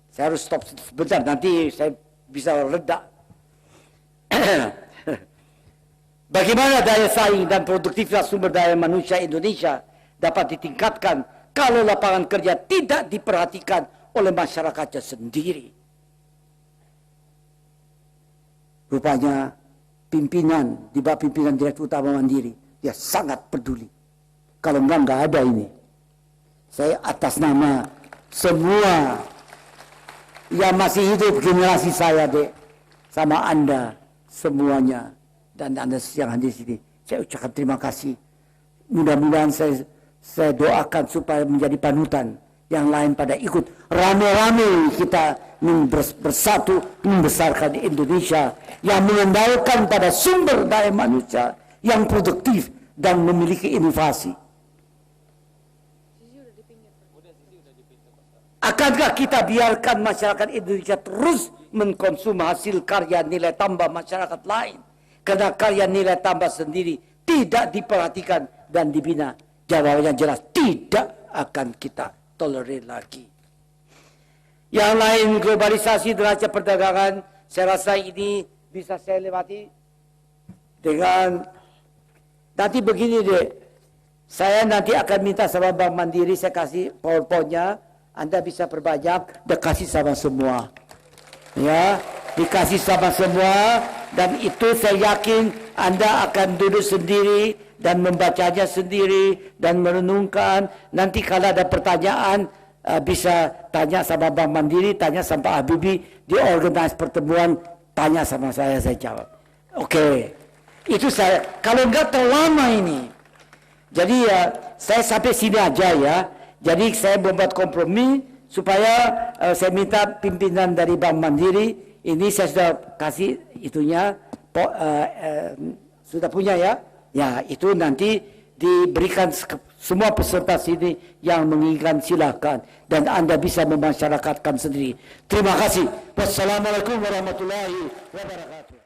saya harus stop sebentar, nanti saya bisa reda. Bagaimana daya saing dan produktivitas sumber daya manusia Indonesia dapat ditingkatkan kalau lapangan kerja tidak diperhatikan oleh masyarakatnya sendiri? Rupanya pimpinan, di bawah pimpinan Direktur Utama Mandiri, dia sangat peduli. Kalau enggak ada ini. Saya atas nama semua yang masih hidup generasi saya, Dek, sama Anda semuanya, dan Anda yang hadir di sini, saya ucapkan terima kasih. Mudah-mudahan saya doakan supaya menjadi panutan. Yang lain pada ikut rame-rame kita bersatu membesarkan Indonesia yang mengandalkan pada sumber daya manusia yang produktif dan memiliki inovasi. Akankah kita biarkan masyarakat Indonesia terus mengkonsum hasil karya nilai tambah masyarakat lain? Karena karya nilai tambah sendiri tidak diperhatikan dan dibina. Jawabannya jelas, tidak akan kita tolerir lagi. Yang lain, globalisasi neraca perdagangan, saya rasa ini bisa saya lewati dengan nanti begini deh. Saya nanti akan minta sama Bank Mandiri, saya kasih PowerPoint-nya. Anda bisa perbanyak, dikasih sama semua. Ya, dikasih sama semua, dan itu saya yakin Anda akan duduk sendiri dan membacanya sendiri dan merenungkan. Nanti kalau ada pertanyaan bisa tanya sama Bank Mandiri, tanya sama Pak Habibie, diorganize pertemuan, tanya sama saya jawab. Oke. Itu saya, kalau enggak terlalu lama ini. Jadi ya, saya sampai sini aja ya. Jadi saya membuat kompromi supaya saya minta pimpinan dari Bank Mandiri, ini saya sudah kasih itunya, sudah punya ya. Ya, itu nanti diberikan semua peserta sini yang menginginkan silakan. Dan Anda bisa memasyarakatkan sendiri. Terima kasih. Wassalamualaikum warahmatullahi wabarakatuh.